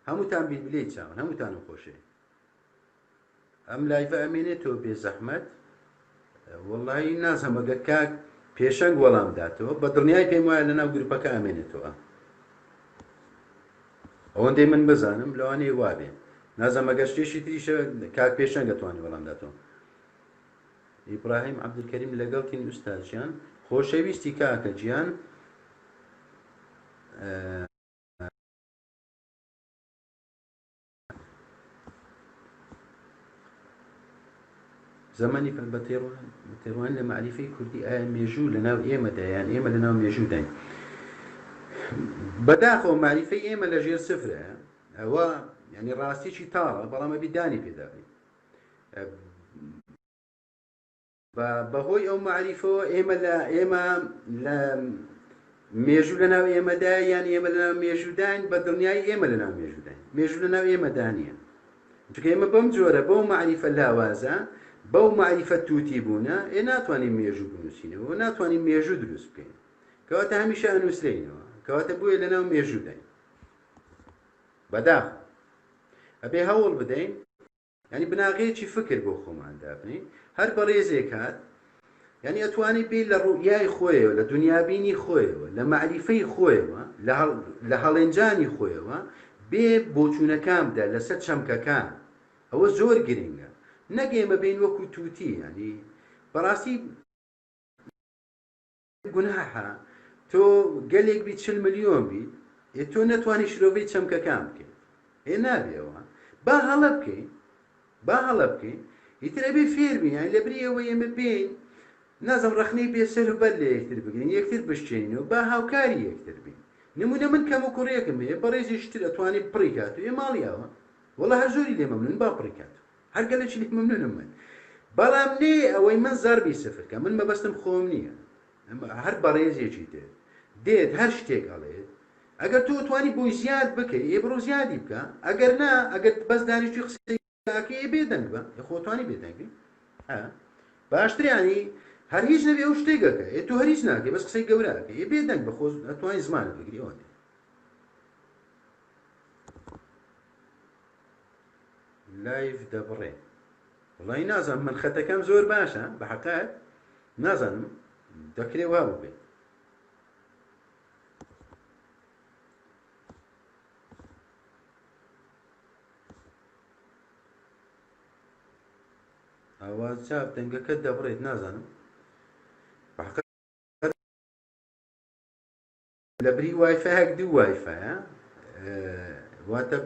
هەمووتان بیت بلێ چاون هەمووتانم خۆشێ ئەم لایڤە ئەمێنێتەوە بێ زەحمەت وەڵڵاهی نازانم ئەگەر کاک پێشەنگ وەڵام داتەوە بە دڵنیای پێم وایە لەناو گروپەکە ئەمێنێتەوە ئەوەندەی من بزانم لەوانەیە وابێ نازانم ئەگەر شتێکی تریشە کاک پێشەنگ دەتوانێت وەڵام داتەوە ئیبراهیم عەبدولکەریم لەگەڵتین ئوستاز گیان خۆشەویستی کاکە گیان زمانی بە تێڕوان لە معریفەی کوردی ئایا مێژوو لەناو ئێمەدا یان ئێمە لەناو مێژوو داین بەداخەوە معریفەی ئێمە لە ژێر سفرە ئەوە ینی ڕاستیی تاڵە بەڵام ئەبی دانی پێدابێت بەهۆی ئەو معریفەوە ئێمە لە مێژوو لەناو ئێمەدا یان ئێمە لەناو مێژووداین بە دڵنیای ئێمە لەناو مێژووداین مێژوو لەناو ئێمەدا نییە چونکە ئێمە بەم جۆرە بەو معریفە لاوازە بەو معریفە تووتی بوونە ناتوانین مێژوو بنووسینەوە ناتوانین مێژوو دروست بکەین کەواتە هەمیشە ئەنووسرێنەوە کەواتە بۆیە لەناو مێژوو داین بەداخ ئەبێ هەوڵ بدەین ینی بناغەیەکی فکر بۆ خۆمان دابنین هەر بەڕێزێک هات ینی ئەتوانی بێ لە ڕوئیای خۆیەوە لە دنیابینی خۆیەوە لە معریفەی خۆیەوە لە هەڵێنجانی خۆیەوە بێ بۆچوونەکاندا لەسەر چەمکەکان ئەوە زۆر گرنگە نەک ئێمە بین وەکو تووتی ینی بەڕاستی گوناحە تۆ گەلێک بیت 40 ملیۆن بیت تۆ نەتوانی شرۆڤەی چەمکەکان بکەیت نابێەوە با هەڵە بکەین ئیتر ئەبێ فێر بین یانی لەبریەوە ئێمە بین نازم ڕەخنەی بێسەر و بەر لە یەکتر بگرین یەکتر بشتێنەوە با هاوکاری یەکتر بین نمونە من کەم و کوڕێکم هەیە بەڕێزی شتر ئەتوانی پڕی کات و ماڵیاوە وەڵا هەر زۆری لێ مەمنون با پڕی کات هەر گەلێکی لێ مەمنونم من بەڵام نێ ئەوەی من زەربی سفرکە من مەبەستم خۆم نییە هەر بەڕێزێکی دێت هەر شتێک هەڵێت ئەگەر تۆ توانی بۆی زیاد بکەی ئێ بڕۆ زیادی بکە ئەگەر نا ئەگەر بەس دانیشتی قسەی بێدەنگ بە خۆتوانی بێدەنگی باشتریانی هەر هیچ نەبێ ئەو شتێکەکە تۆ هەر هیچ ناکەی بەس قسەی گەوراکە بێدەنگ بە خۆ ئەتوانی زمانت بگری ئەوە لایف دەبڕێ وڵی نازانم من خەتەکەم زۆر باشە بە حەقەت نازانم دەکرێ وا بێ ئاواز چاپ دەنگەکەت دەبڕێت نازانم لە بری وایفایەک دوو وایفایە واتە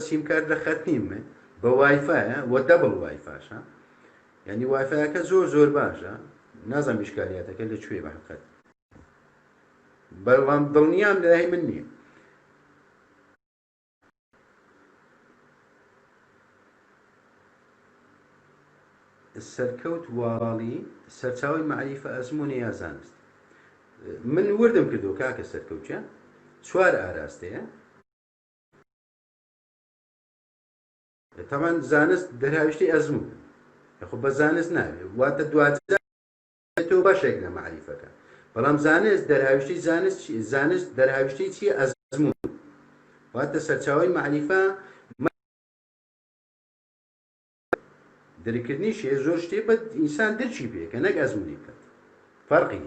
سیمکارد لە خەت نیمە بە وایفایە وە دەبڵ وایفاشە یعنی وایفایەکە زۆر باشە نازانم ئیشکالیاتەکە لەکوێ بە حەقەت بەڵام دڵنیام لەلای من نییە سەرکەوت واڵی سەرچاوی مەعریفە ئەزموونی یا زانست من وردم کردو کاکە سەرکەوتیە چوار ئاراستەیە تەمان زانست دەرهاویشتی ئەزمون خۆ بە زانست ناوێت واتە دواتۆ بەشێک لە مەعریفەکە بەڵام زانست دەرهاویشتی زانست دەرهاویشتی چی ئەزمون واتە سەرچاوی مەعریفە دەریکردنیشێ زۆر شتێ بە ئینسان دەرچی پێکە نەک ئەزمونی بکات فەرقی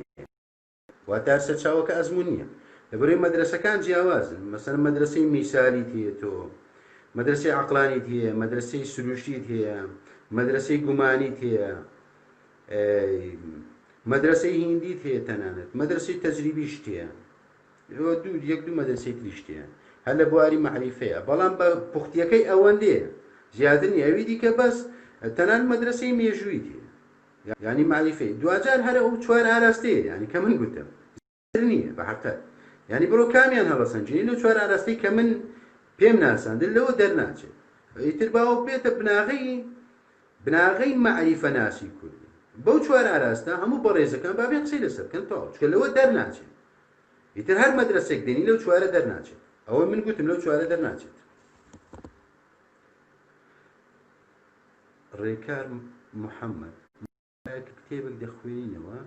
واتە سەرچاوەکە ئەزمون نییە لەبەرەوەی مەدرسەکان جیاوازن مەسەڵەن مەدرسەی میسالیت هەیە تۆ مەدرسەی عەقلانیت هەیە مەدرسەی سروشتیت هەیە مەدرسەی گومانیت هەیە مەدرسەی هیندیت هەیە تەنانەت مەدرسەی تەجریبیشت هەیە یەک دوو مەدرسەی تریشت هەیە هەر لە بواری مەعریفەیە بەڵام بە پوختیەکەی ئەوەندەیە زیاتر نیە ئەوی دیکە بەس تەنان مەدرسەی مێژوویت هەیە یعنی معریفەی دوجار هەر ئەو چوار ئاراستەیە یعنی کە من گوتم نییە بە حەقەت یعنی بڕۆ کامیان هەڵەسەنجێنی لەو چوار ئاراستەی کە من پێم ناساندن لەوە دەرناچێت ئیتر باوە بێتە بناغەی مەعریفە ناسی کوردی بەو چوار ئاراستە هەموو بەڕێزەکان بابێ قسەی لەسەر بکەن تەواو چکە لەوە دەرناچێت ئیتر هەر مەدرسێک دێنی لەو چوارە دەرناچێت ئەوە من گوتم لەو چوارە دەرناچێت ڕێکار محەممەد کتێبێک دەخوێنینەوە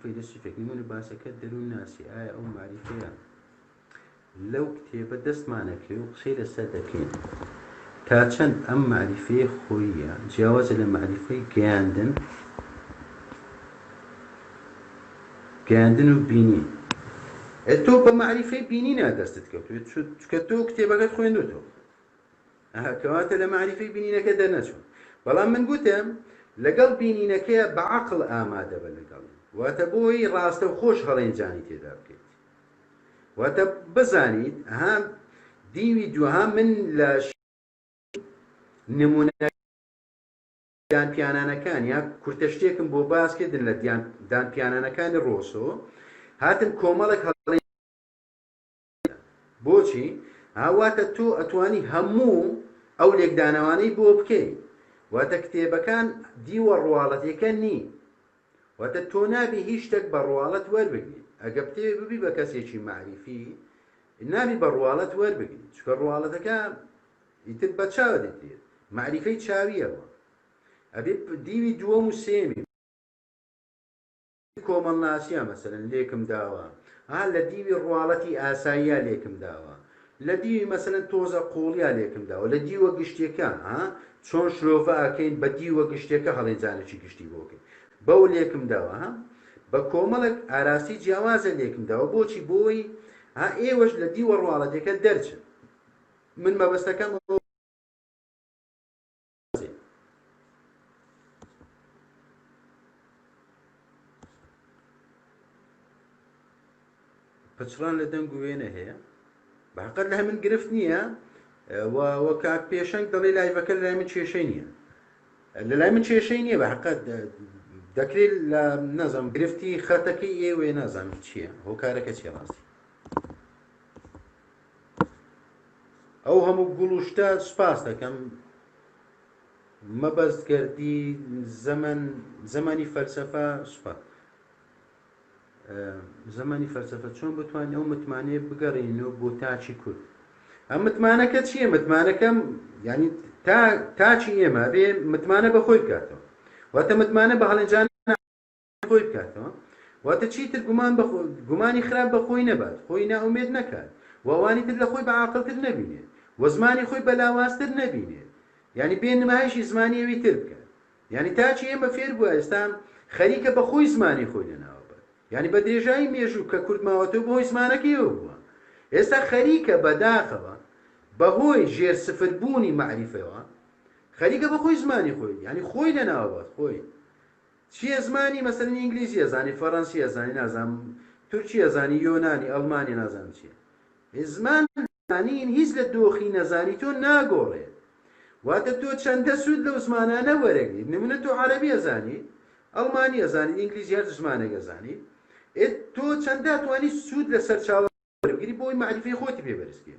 فەیدە سفێک نمونە باسەکە دەروون ناسی ئایا ئەو معریفەیە لەو کتێبە دەستمانەکرێ و قسەی لەسەر دەکەین تا چەند ئەم معریفەیە خۆیە جیاوازە لە معریفەی گەیاندن و بینی تۆ بە معریفەی بینی نادەستت کەوتوێت چکە تۆ کتێبەکەت خوێندوتەوە کەواتە لە معریفەی بینینەکە دەرنەچوون بەڵام من گوتم لەگەڵ بینینەکەیە بە عەقڵ ئامادە بە لەگەڵ واتە بۆی ڕاستە و خۆش هەڵێنجانی تێدا بکەیت واتە بزانیت هەم دیوی دووها من لە نمونە دانپیانانەکان یا کورتە شتێکم بۆ باسکردن لە دانپیانانەکانی ڕۆسۆ هاتم کۆمەڵێک هەڵێن بۆچی هاواتە تۆ ئەتوانی هەموو ئەو لێکدانەوانەی بۆ بکەیت واتە کتێبەکان دیوە ڕواڵەتەکە نی واتە تۆ نابی هیچ شتێک بە ڕواڵەت وەربگریت ئەگە کتێب ببی بە کەسێکی معریفی نابی بە ڕواڵەت وەربگریت چکە ڕواڵەتەکە ئیتر بە چاوە دەدرێت معریفەی چاویەوە ئەبێ دیوی دووەم و سێمی کۆمەڵناسیە مەسەلەن لێکم داوە لە دیوی ڕواڵەتی ئاساییە لێکم داوە لە دیوی مەسەلەن تۆزە قوڵیا لێکم داوە لە دیوە گشتیەکە چۆن شلۆڤە ئەکەین بە دیوە گشتێکە هەڵێنجانێکی گشتی بۆکەین بەو لێکم داوە بە کۆمەڵک ئاراستی جیاوازە لێکم داوە بۆچی بۆی ئێوەش لە دیوە ڕواڵەتەکە دەرچن من مەبەستەکەم پچڕان لە دەنگ و وێنە هەیە بە حەقەت لە من گرفت نییە وە کاک پێشەنگ دەڵێ لایڤەکە لە لای من کێشەی نییە لە لای من کێشەی نییە بە حەقەت دەکرێت لە نەزانم گرفتی خەتەکەی ئێوێ نازانم چییە هۆکارەکە چی ڕاستی ئەو هەموو گوڵوشتە سوپاس دەکەم مەبەستگەردی زەمانی فەلسەفە سوپاس زەمانی فەلسەفە چۆن بتوانین ئەو متمانەیە بگەڕێنەوە بۆ تاچی کورد ئەم متمانەکە چییە متمانەکەم ینی تاچی ئێمە بێ متمانە بەخۆی بکاتەوە واتە متمانە بە هەڵەنجان خۆی بکاتەوە واتە چیتر گومانی خراپ بە خۆی نەبات خۆی ناومێد نەکات وەوانی تر لە خۆی بە عاقڵتر نەبینێت و زمانی خۆی بەلاوازتر نەبینێت یعنی بێ نمایشی زمانی ئەوی تر بکەن یعنی تاچی ئێمە فێر بووە ئێستا خەریکە بەخۆی زمانی خۆی لەناوە بێت یعنی بە درێژایی مێژوو کە کورد ماوەتەوە بەهۆی زمانەکەیەوە بووە ئێستا خەریکە بەداخەوە بەهۆی ژێر سفربوونی معریفەوە خەریکە بەخۆی زمانی خۆی یعنی خۆی لەناوە بێت خۆی چیە زمانی مەسەلەن ئینگلیزی ئەزانی فەڕەنسی ئەزانی نازانم تورکی ئەزانی یۆنانی ئەڵمانی نازانم چییە زمان زانین هیچ لە دۆخی نەزانی تۆ ناگۆڕێت واتە تۆ چەندە سوود لەو زمانانە وەرەگریت نمونە تۆ عەرەبی ئەزانی ئەڵمانی ئەزانی ئینگلیزی هەر زمانێک ئەزانی تۆ چەندە توانی سوود لەسەر چاوە وەرگری بۆی معریفەی خۆتی پێبەرزکەی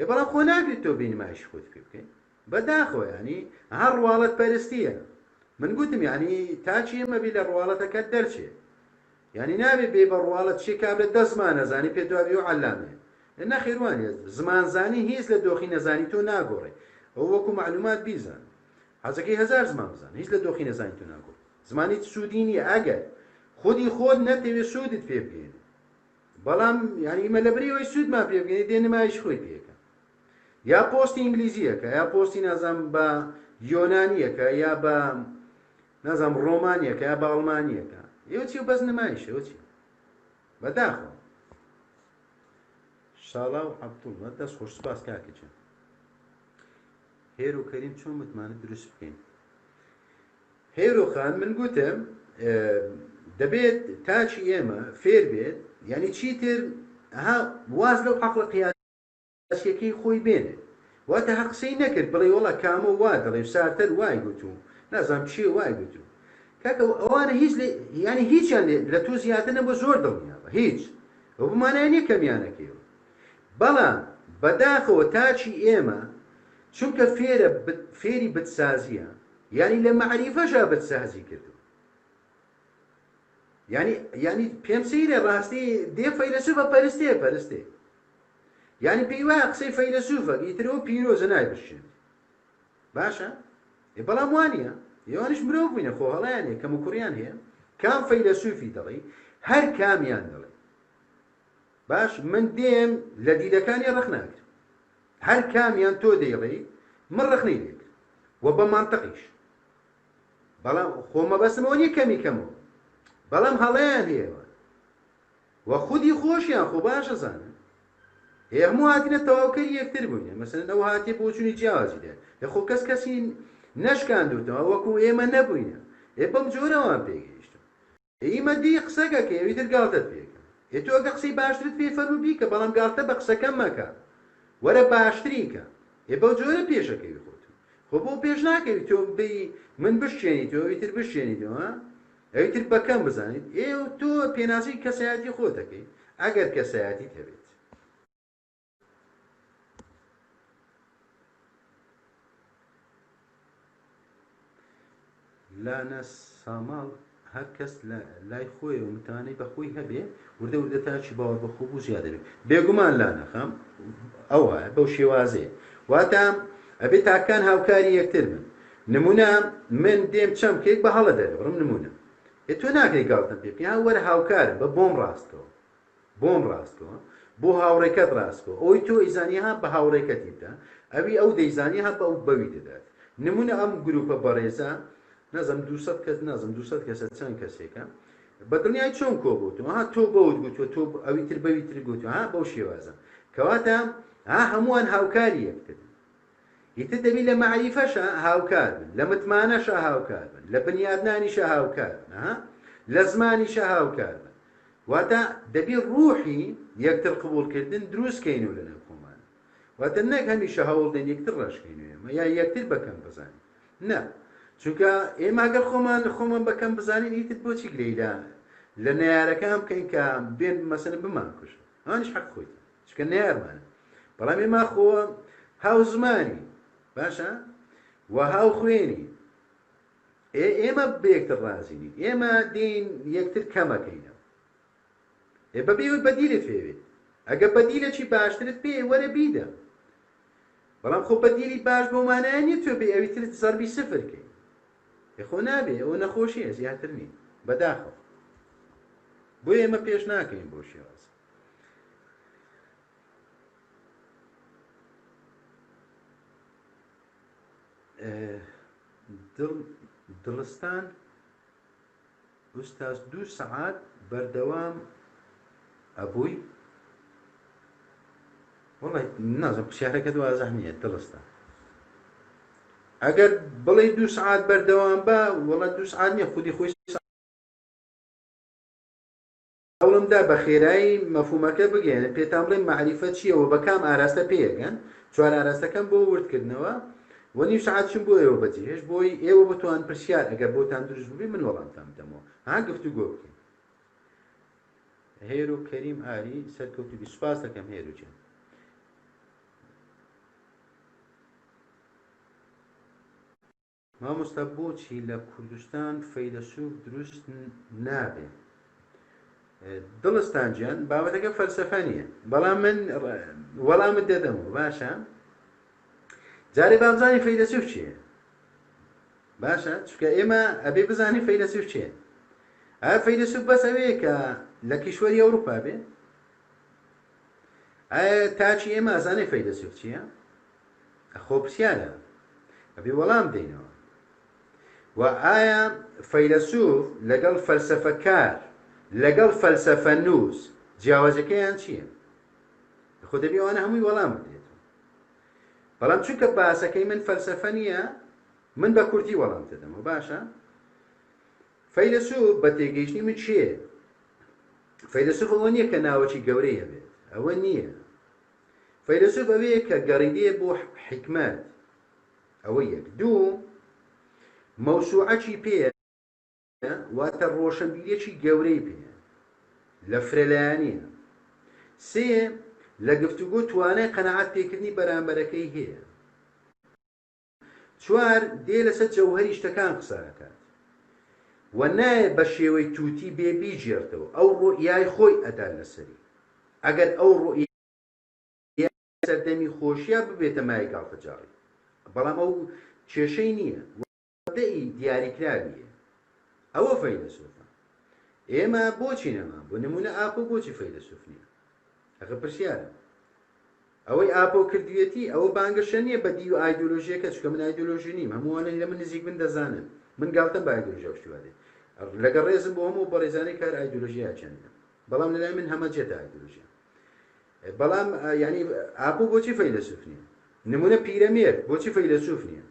بەڵام خۆ ناگرێت تۆ بینمایشی خۆت پێ بکەیت بەداخۆ ینی هەر ڕواڵەت پەرستیە من گوتم یعنی تاچی ئێمە بێ لە ڕواڵەتەکەت دەرچێت یعنی نابێت بێ بە ڕواڵەت چی کابرێت دە زمان نەزانی پێ دوابێ و عەلامێ نەخێوانێ زمانزانی هیچ لە دۆخی نەزانی تۆ ناگۆڕێ ئەو وەکو معلومات بیزان حەزەکەی هەزار زمان بزان هیچ لە دۆخی نەزانی تۆ ناگۆڕ زمانی سوودینی ئەگەر خودی خۆت نەتەوێت سوودت پێ بگەین بەڵام یعنی ئمە لەبەرەوەی سوودمان پێ بگەین دێ نمایش خۆی پێکە یا پۆستی ئینگلیزیەکە یا پۆستی نازانم بە یۆنانیەکە یا بە نازانم ڕۆمانیەکە یا بە ئەڵمانیەکە ئێوە چی بەس نمایشە ئەوە چی بەداخۆ شاڵا و عەبدوڵڵا دەست خۆش سوپاس کاکەجان هێرو کەریم چۆن متمانە دروست بکەین هێرو خان من گوتم دەبێت تاچی ئێمە فێر بێت یعنی چیتر واز لەو عەقڵە قیاسیەکەی خۆی بێنێت واتە هەر قسەی نەکرد بڵێ وەڵا کامە وا دەڵێ سارتەر وای گوتو نازانم چیە وای گوتو کاکە ئەوانە هیچ ینی هیچیان لە تۆ زیاتر نەبوو زۆر دڵنیابە هیچ ئەو بمانای نییە کەمیانەکەیەوە بەڵام بەداخەوە تاچی ئێمە چونکە فێری بتسازیە یعنی لە معریفەشا بتسازی کردو یعنی پێم سەیرە ڕاستی دێ فەیلسوفە پەرستێ یعنی پێی وایە قسەی فەیلسوفە ئیترەوە پیرۆزە نایبشێت باشە بەڵام وانە ئێوانش مرۆڤ بووینە خۆ هەڵیانێ کەم و کوڕیان هەیە کام فەیلسوفی دەڵێ هەر کامیان دەڵێ باش من دێم لە دیلەکانی ڕخ ناکرد هەر کامیان تۆ دەیڵێ من ڕخنەی لێکرد و بە مانتەقیش بەڵام خۆمە بەسمەوە نیە کەمەوە بەڵام هەڵەیان هەیەوە و خودی خۆشیان خۆ باشە زانن هەموو هاتینە تەواوکەری یەکتر بووینە مەسەلەن ئەو هاتیە بۆ چوونی جیاوازیدا خۆ کەسی نەشکاندوتەوە وەکو ئێمە نەبووینە بەم جۆرەوان پێگەیشتن ئیمە دی قسەکەکە ئەویتر گاڵتەت پێکە تۆ ئەگە قسەی باشترت پێ فەرموو بیکە بەڵام گاڵتە بە قسەکەم مەکە وەرە باشتریکە بەو جۆرە پێشەکەوی خۆت خۆ بۆ پێش ناکەوی تۆ بی من بشێنیتەوە ئیتر بشێنیتەوە ئەویتر بەکەم بزانیت تۆ پێناسی کەسایەتی خۆتەکەی ئەگەر کەسایەتی هەبێت لانە ساماڵ هەر کەس لای خۆی و متوانەی بەخۆی هەبێ وردە تاچی باوەڕ بەخۆ بوو زیادە بێت بێگومان لانەخەم ئەو وایە بەو شێوازەیە واتە ئەبێ تاکان هاوکاری یەکتر بن نمونە من دێم چەمکێک بە هەڵە دەرەڕم نمونە تۆ ناکەی گاڵتەم پێ بکەی وەرە هاوکارم بە بۆم ڕاستەوە بۆ هاوڕێکەت ڕاستەوە ئەوی تۆ ئیزانیها بە هاوڕێکەتی بدە ئەوی ئەو دەیزانیها بە ئەو بەوی دەدات نمونە ئەم گروپە بەڕێزە نازم 200 کەس نازم 200 کەسە چەند کەسێکە بە دڵنیای چۆن کۆ بوتم تۆ بەوت گوتوە تۆ ئەویتر بەویتر گوتوە بەو شێوازە کەواتە هەمووان هاوکاری یەکترن ئیتر دەبی لە معریفەشە هاوکار بن لە متمانەشە هاوکار بن لە بنیادنانیشە هاوکار بن لە زمانیشە هاوکار بن واتە دەبی ڕوحی یەکتر قبولکردن دروستکەین و لەنێو خۆمان واتە نەک هەمیشە هەوڵدەین یەکتر ڕەشکەینێمە یا یەکتر بەکەم بزانین نە چونکە ئێمە ئەگەر خۆمان بەکەم بزانین ئیتر بۆچی گرەیدا لە نەیارەکان بکەین کە بێن مەسەلەن بمان کوش ئەوانیش حەق خۆیت چونکە نەیارمانە بەڵام ئێمە خۆ هاو زمانی باشە و هاو خوێنی ئێمە بەیەکتر ڕازینی ئێمە دین یەکتر کەمەکەینەوە بەبێ بەدیلت فێوێت ئەگە بەدیلەکی باشترت پێ وەرە بیدە بەڵام خۆ بەدیلی باش بۆمانایە نیە تۆ بێ ئەویتر زەربی سفرکەی خۆ نابێ ئەوە نەخۆشیە زیاتر نین بەداخۆ بۆ ئێمە پێش ناکەین بۆ شێواز دڵستان ئوستاز 2 سەعات بەردەوام ئەبووی وڵی نازم پرسیارەکەت وازەح نییە دڵستان ئەگەر بڵێ 2 سەعات بەردەوام بە وڵە 2 سەعات نییە خودی خۆی هەوڵمدا بە خێرایی مەفهومەکە بگەێنە پێتان بڵێن مەعریفەت چییەوە بە کام ئاراستە پێیەکەن چوار ئاراستەکەم بۆ وردکردنەوە وە نیو سەعات چم بۆ ئێوە بەجێهێش بۆی ئێوە بتوان پرسیار ئەگەر بۆتان دروست ببی من وەڵامتان بدەمەوە ها گفتوگۆ بکەین هێرو کەریم ئاری سەرکەوتوبی سوپاس دەکەم هێروجان مامۆستا بۆچی لە کوردستان فەیلسوف دروست نابێ دڵستانجیان بابەتەکە فەلسەفە نییە بەڵام من وەڵامت دەدەمەوە باشە جارێ بابزانی فەیلسوف چییە باشە چونکە ئێمە ئەبێ بزانین فەیلسوف چییە ئایا فەیلسوف بەس ئەوەیە کە لە کیشوەری ئەوروپا بێ ئایا تاچی ئێمە ئەزانێ فەیلسوف چییە خۆ پرسیارە ئەبێ وەڵام بدەینەوە و ئایا فەیلسوف لەگەڵ فەلسەفەکار لەگەڵ فەلسەفە نووس جیاوازەکەیان چییە خۆ دەبێ ئەوانە هەمووی وەڵام بدرێت بەڵام چونکە باسەکەی من فەلسەفە نییە من بە کورتی وەڵام دەدەمەوە باشە فەیلسوف بە تێگەیشتنی من چییە فەیلسوف ئەوە نییە کە ناوەکی گەورەی هەبێت ئەوە نییە فەیلسوف ئەوەیە کە گەڕیدێ بۆ حکمت ئەوە یەک دوو مەوسوعەکی پێیە واتە ڕۆشنبیریەکی گەورەی پێیە لە فرەلایەنیە سێ لە گفتوگۆ توانای قەنەعەت پێکردنی بەرامبەرەکەی هەیە چوار دێ لەسەر جەوهەری شتەکان قسە دەکات و نایە بە شێوەی تووتی بێ بیجێڕتەوە ئەو ڕۆئیای خۆی ئەدا لەسەری ئەگەر ئەو ڕۆئیای سەردەمی خۆشیە ببێتە مای گاڵتەجاڕی بەڵام ئەو کێشەی نییە وەدەئی دیاریکراویە ئەوە فەیلسوفە ئێمە بۆچی نەما بۆ نمونە ئاپۆ بۆچی فەیلسوف نییە ئەخە پرسیارە ئەوەی ئاپۆ کردوێتی ئەوە بانگەشە نییە بە دی و ئایدۆلۆژیەکە چکە من ئایدۆلۆژی نیم هەمووانە لە من نزیک من دەزانن من گاڵتەم بە ئایدۆلۆژیا شتوادێ لەگەڵ ڕێزم بۆ هەموو بەڕێزانەی کار ئایدۆلۆژیا چەندە بەڵام لەلای من هەمە جێتە ئایدۆلۆژیا بەڵام یعنی ئاپۆ بۆچی فەیلسوف نییە نمونە پیرەمێرد بۆچی فەیلسوف نییە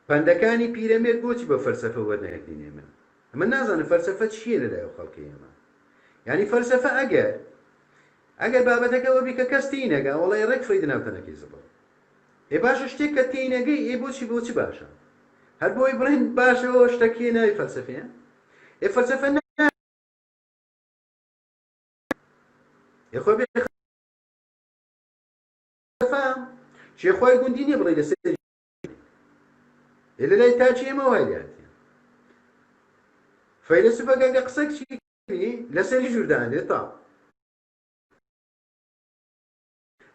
پەندەکانی پیرەمێرد بۆچی بە فەلسەفە وەرنەگرین ئێمە من نازانم فەلسەفە چییە لەلایەو خەڵکی ئێمە یعنی فەلسەفە ئەگەر بابەتەکەەوە بیکە کەس تینەگە وەڵی ڕێک فەیدە ناوتەنەکەی زبڵ ئێ باشە شتێک کە تینەگەی ئێ بۆچی باشە هەر بۆی بڵێن باشەوە شتەکێ ناوی فەلسەفەیە ئێ فەلسەفە خۆ شێخوای گوندی نییە بڵێ لەسەر لە لای تاچی ئێمە وای لاتێ فەیلسوفەکە قسەی لەسەری ژووردانێت تا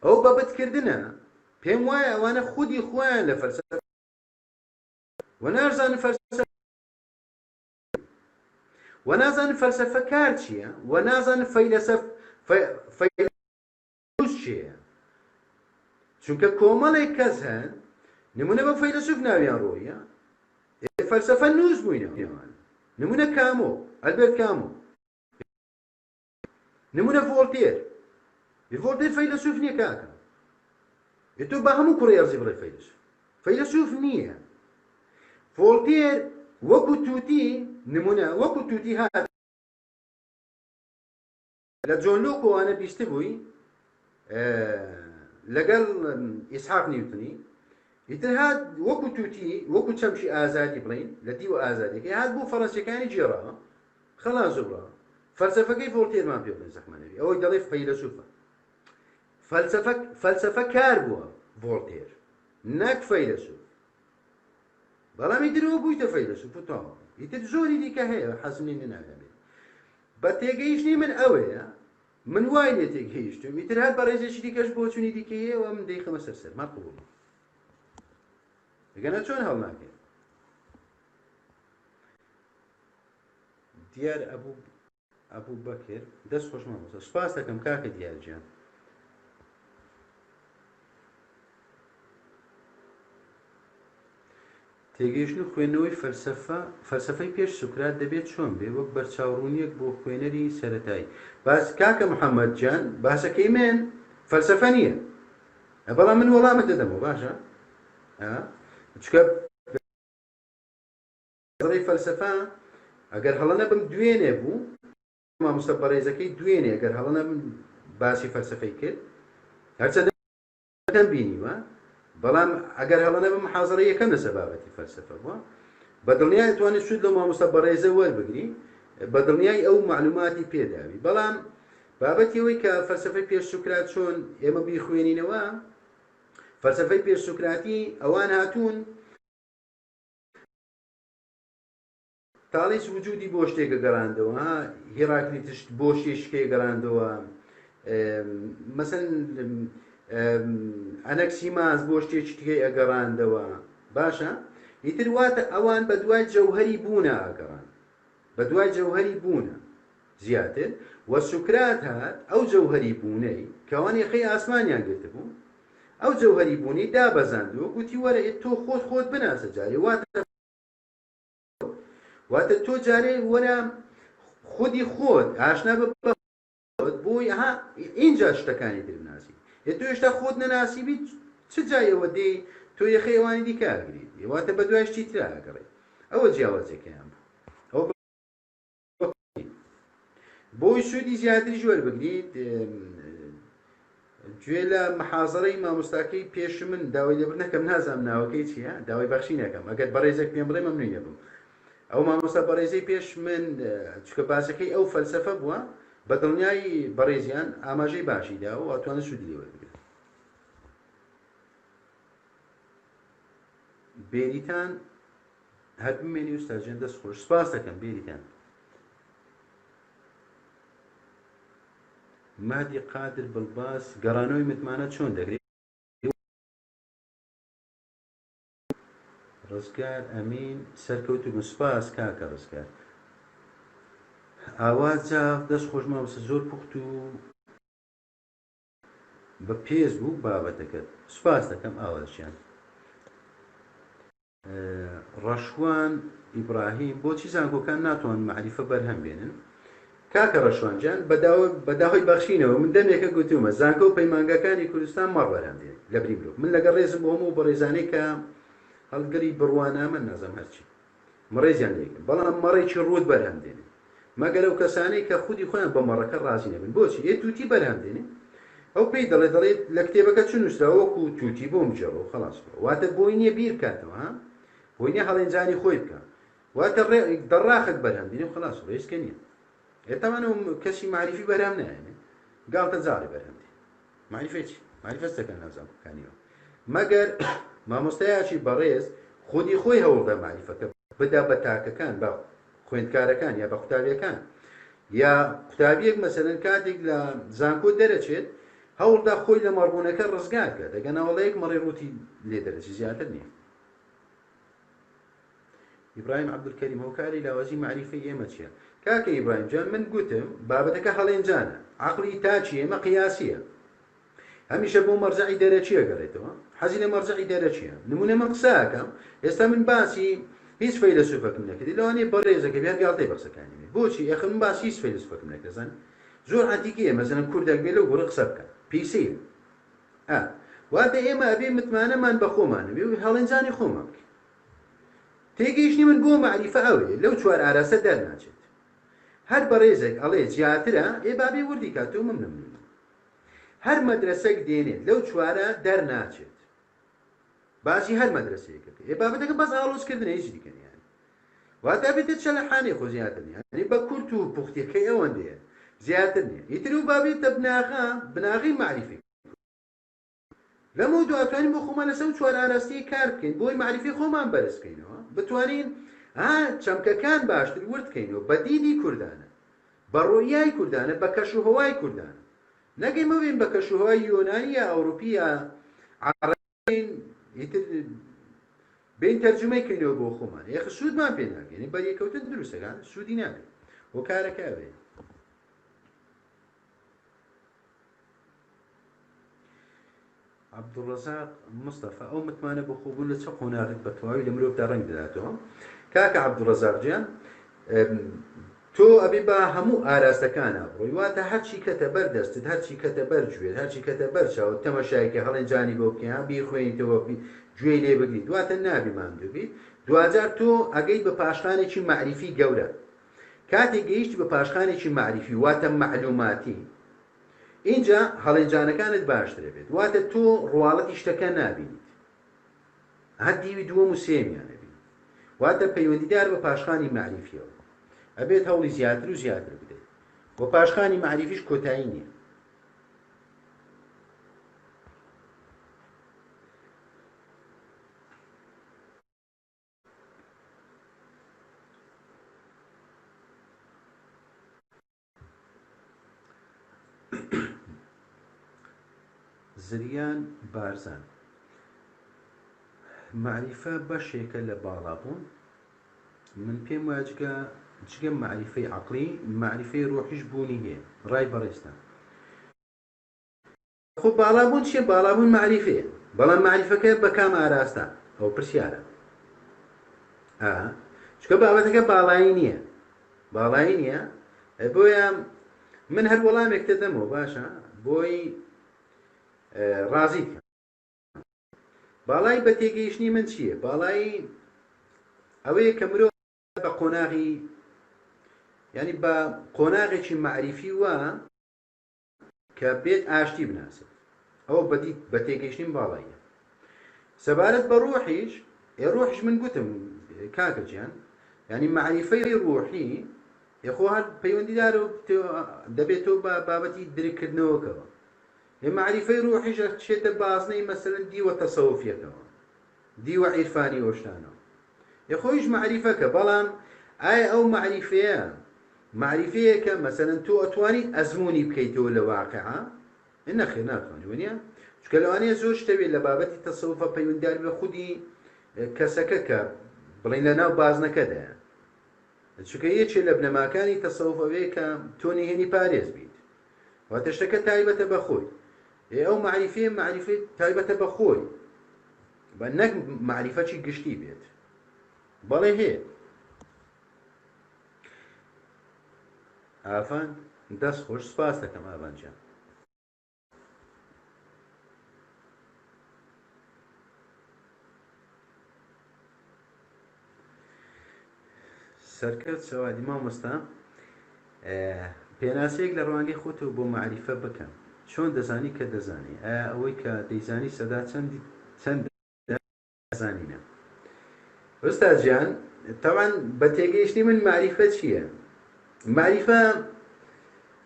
ئەو بەبەتکردنە پێم وایە ئەوانە خودی خۆیان لە فەلسەفە وەنازانن فەلسەفە کار چییە وەنازانن فەیلسوف چییە چونکە کۆمەڵێک کەس هەن نمونە بە فەیلسوف ناویان ڕۆیە فەلسەفە نووس بووینەوە نمونە کامۆ ئەلبێرت کامۆ نمونە ڤۆڵتێر فەیلسوف نییە کاکە تۆ بە هەموو کوڕی ئەرزی بڵێ فەیلسوف نییە ڤۆڵتێر وەکو تووتی نمونە وەکو تووتی هات لە جۆن لۆکۆوانە بیستە بووی لەگەڵ ئیسحاق نیوتنی ئیتر هات وەکو تووتی وەکو چەمشی ئازادی بڵین لە دیوە ئازادیەکەی هات بۆ فەڕەنسیەکانی جێڕاوە خەڵاز زوڕاوە فەلسەفەکەی ڤۆڵتێرمان پێ بڵێن زەحمەنەوی ئەوەی دەڵێ فەیلسوفە فەلسەفە کار بووە ڤۆڵتێر نەک فەیلسوف بەڵام ئیترەوە بوویتە فەیلسوف و تەواو ئیتر زۆری دیکە هەیە حەزمی نەناگەبێت بە تێگەیشتنی من ئەوەیە من وای لێ تێگەیشتم ئیتر هات بە ڕێزێکی دیکەش بۆ چوونی دیکەیەوە من دەیخەمە سەرسەر ما قبوڵ دەگەنە چۆن هەڵ ناکەێت دیار ئەبوو بەکر دەست خۆش مامۆستا سوپاس دەکەم کاکە دیارجیان تێگەیشتن و خوێندنەوەی فەلسفەی پێش سوکرات دەبێت چۆن بێ وەک بەرچاوڕوونیەک بۆ خوێنەری سەرەتایی. باس کاکە محەممەد جان باسەکەی من فەلسفە نییە، بەڵام من وەڵامت دەدەمەوە باشە چکە فەلسفە ئەگەر هەڵە نەبم دوێنێ بوو مامۆستا بەڕێزەکەی دوێنێ ئەگەر هەڵە نەبم باسی فەلسفەی کرد هەرچەندەم بینیوە، بەڵام ئەگەر هەڵە نەبم محازەرە یەکەم لەسەر بابەتی فەلسفە بووە، بەدڵنیای توانێت سوود لە مامۆستا بەڕێزە وەربگری، بەدڵنیای ئەو معلوماتی پێداوی. بەڵام بابەتی ئەوەی کە فەلسفەی پێش سوکرات چۆن ئێمە بیخوێنینەوە، فەلسفەی پێش سوکراتی ئەوان هاتوون تاڵیس وجودی بۆ شتێکە گەڕاندەوە، هێراکلیتش بۆ شتێک گەڕاندەوە، مەسەن ئەنەکسیماس بۆ شتێکی ئەگەڕاندەوە. باشە ئیتر واتە ئەوان بە دوای جەوهەری بوونە ئاگەڕان، بە دوای جەوهەری بوونە زیاتر، وە سوکرات هات ئەو جەوهەری بوونەی کەوان یەخەی ئاسمانیان گرتە بوو، ئەو جەوهەری بوونی دابەزاندووە، گوتی وەرە تۆ خۆت بناسە جارێ، واتە تۆ جارێ وەرە خودی خۆت ئاشنا بە بۆی اینجا شتەکانی دەناسی، تۆ هێشتا خۆت نەناسی بیت چ جایەوە دێ تۆ یەخەی ئەوانی دیکارگریت، واتە بە دوای شتی ترا ئەگەڕێت. ئەوە جیاوازەکەیان بوو، بۆی سوودی زیاتری ژوەر بگریت. گوێ لە محازەرەی مامۆستاکەی پێش من داوای لێبر نەکەم، نازانم ناوەکەی چییە، داوای بەخشی نەکەم، ئەگەر بەڕێزێک پێم بڵێ مەمنوونە بم. ئەو مامۆستا بەڕێزەی پێش من چکە باسەکەی ئەو فەلسفە بووە، بە دڵنیای بەڕێزیان ئاماژەی باشی داوە و ئەتوانە سوودی لێ وەربگرێت. بێریتان هەر بمێنی ئوستاجێن دەست خۆش. سپاس دەکەم بێریتان. مادی قادر بڵباس گەڕانەوەی متمانە چۆن دەگرێت؟ ڕزگار ئەمین سەرکەوتو سپاس کاکە ڕزگار. ئاوازجا دەست خۆش مامۆستا زۆر پوخت و بە پێز بوو بابەتەکەت. سپاس دەکەم ئاوازشیان. ڕەشوان ئیبراهیم بۆچی زانکۆکان ناتوان معریفە بەرهەم بێنن؟ کاکە ڕەشوان جان بەداهۆی بەخشینەوە من دەمێکە گوتومە زانکۆ و پەیمانگەکانی کوردستان مەڕ بەرهەم دێن لە بری مرۆڤ. من لەگەڵ ڕێزم بۆ هەموو بەڕێزانەی کە هەڵگەری بڕوانە من نازەم هەرچی مەڕێزیان لێکن، بەڵام مەڕێکی ڕوود بەرهەم دێنێ، مەگەر ئەو کەسانەی کە خودی خۆیان بە مەڕەکە ڕازی نەبن. بۆچی تووتی بەرهەم دێنێ؟ ئەو پێی دەڵێت لە کتێبەکە چ نووسراوە وەکو تووتی بۆ مجێڕۆ خلاص، واتە بۆی نییە بیر کاتەوە، بۆی نییە هەڵێنجانی خۆی بکە، واتە دەڕاخت بەرهەم دێنێ و خلاص ڕێزکە نییە. ئێتەمانە کەسی معریفی بەرهەم نایێنێ، گاڵتە جاڵی بەرهەم دێ. معریفە چی؟ معریفە دەکەن نازانکۆکانیەوە، مەگەر مامۆستایەکی بەڕێز خودی خۆی هەوڵدا معریفەکە بدا بە تاکەکان، بە خوێندکارەکان یا بە قوتابیەکان، یا قوتابیەک مەسەلەن کاتێک لە زانکۆ دەرەچێت هەوڵدا خۆی لە مەڕبوونەکە ڕزگار کە دەگەنەوەڵەیەک مەڕێ ڕووتی لێ دەرەچی زیاتر نییە. ئیبراهیم عەبدولکەریم هۆکاری لاوازی معریفەی ئێمە چییە؟ کاکە ئیبراهیم جان من گوتم بابەتەکە هەڵێنجانە، عەقڵی تاچی ئێمە قیاسیە، هەمیشە بۆ مەرجعی دەرەچیە گەڕێتەوە، حەزی لە مەرجعی دەرەچیە. نمونە من قسەکەم ئێستا من باسی هیچ فەیلسوفەکەم نەکردی، لەوانەیە بەڕێزەکە بیان گاڵتەی بەقسەکانی بێ. بۆچی؟ ئێخە من باسی هیچ فەیلسوفەکەم نەکردەزان زۆر عەتیقەیە، مەسەلەن کوردێک بێ لەو گوڕە قسە بکە پیسەیە. واتە ئێمە ئەبێ متمانەمان بە خۆمان بێ و هەڵێنجانی خۆمان بکەین. تێگەیشتنی من بۆ معریفە ئەوێ لەو چوار ئاراسە دەرناچێت. هەر بەڕێزێک ئەڵێ زیاترە بابێ وردی کاتۆ من نمونە. هەر مەدرسەک دێنێت لەو چوارە دەرناچێت، باسی هەر مەدرسەیەکە بابەتەکە بەس ئاڵۆزکردنە هیچ دیکەن یان واتە بێتێت شەلەحانێ خۆ زیاتر نیە، یعنی بە کورت و پوختیەکەی ئەوەندەیە زیاتر نییە. ئیتر و بابێتە بناغی معریفی لەمە دواتوانین بۆ خۆمان لەسەر چوار ئاراستی کار بکەین بۆی معریفی خۆمان بەرزکەینەوە، بتوانین چەمکەکان باشتر وردکەینەوە بە دینی کوردانە، بە ڕۆیای کوردانە، بە کەشوهەوای کوردانە. نەگەی مەبین بە کەشوهەوای یۆنانی یا ئەوروپی یا عەرەبین ئیتر بین تەرجمەی کەینەوە بۆ خۆمان، یەخ سوودمان پێ ناگەین، بە یەکەوتن دروستەکان سوودی نابێت بۆ کارەکە بێت. عەبدوڵڕەزاق مستەفا ئەو متمانە بە خۆبوون لە چ قۆناغت بە تەواوی لە مرۆڤدا ڕەنگ دەداتەوە. کاکە عەبدوڵڕەزاق گیان، تۆ ئەبێ بە هەموو ئاراستەکانە بڕۆی، واتە هەرچی کەتە بەر دەستت، هەرچی کەتە بەر گوێت، هەرچی کەتە بەر چاوت، تەماشایەکە هەڵێنجانی بۆ بکەیان بیخوێنیتەوە گوێی لێ بگریت، دواتە نابی ماندوو بیت. دوجار تۆ ئەگەیت بە پاشخانێکی معریفی گەورە. کاتێک گەیشتی بە پاشخانێکی معریفی واتە معلوماتی، اینجا هەڵێنجانەکانت باشترە بێت، واتە تۆ ڕواڵەتی شتەکە نابینیت، هەر دیوی دووەم و سێمیانە بین، واتە پەیوەندیدار بە پاشخانی معریفیەوە ئەبێت هەوڵی زیاتر و زیاتر بدەیت. بۆ پاشخانی معریفیش کۆتایی نییە. زریان بارزان معریفە بەشێکە لە باڵابوون. من پێم وایە جگە معریفەی عەقڵی معریفەی ڕۆحیش بوونی هەیە. ڕای بەڕێستە. خۆ باڵابوون چیە؟ باڵابوون معریفەیە، بەڵام معریفەکە بە کام ئاراستە؟ ئەو پرسیارە. چکە بابەتەکە باڵایی نییە، باڵایی نییە، بۆیە من هەر وەڵامێک دەدەمەوە باشە بۆی ڕازیت. باڵای بە تێگەیشتنی من چییە؟ باڵایی ئەوەیە کە مرۆڤ بە قۆناغی، یعنی بە قۆناغێکی معریفی وە کە بێت ئاشتی بناسێت، ئەوە بە تێگەیشتنی باڵاییە. سەبارەت بە ڕۆحیش، ڕۆحش من گوتم کاکە گیان، یعنی معریفەی ڕۆحی یخۆ هەر پەیوەندیدار دەبێت تۆ بە بابەتی درکردنەوەکەوە. معریفەی ڕۆحیش چێتە بازنەی مەسەلەن دیوە تەسەوفیەکەوە، دیوە عیرفانی ئۆشتانەوە، یخۆیش معریفەکە. بەڵام ئایا ئەو معریفەیە کە مەسەلەن تۆ ئەتوانیت ئەزمموی بکەیتەوە لە واقعە؟ نەخێر ناتوانانی وەنیە، چکە لەوانەیە زۆر شتەوێت لە بابەتی تەسەوفە پەیوەندیدار بە خودی کەسەکە کە بڵین لە ناو بازنەکەدایە، چکە یەکێ لە بنەماکانی تەسەوفەوەیە کە تۆ نهێنی پارێز بیت، واتە شتەکە تایبەتە بە خۆی. ئەو معریفەی تایبەتە بە خۆی، بە نەک معریفەتی گشتی بێت. بەڵێ هەیە. ئافان دەست خۆش، سپاس دەکەم ئاوانجان. سەرکەوت سەوادی مامۆستا، پێناسەیەک لە ڕوانگەی خۆتەوە بۆ معریفە بکەم. چۆن دەزانی کە دەزانی؟ ئایا ئەوەی کە دەیزانی سەدا چەند دەزانینە؟ ئۆستاد جیان، تەوان بە تێگەیشتنی من معریفە چییە؟ معریفە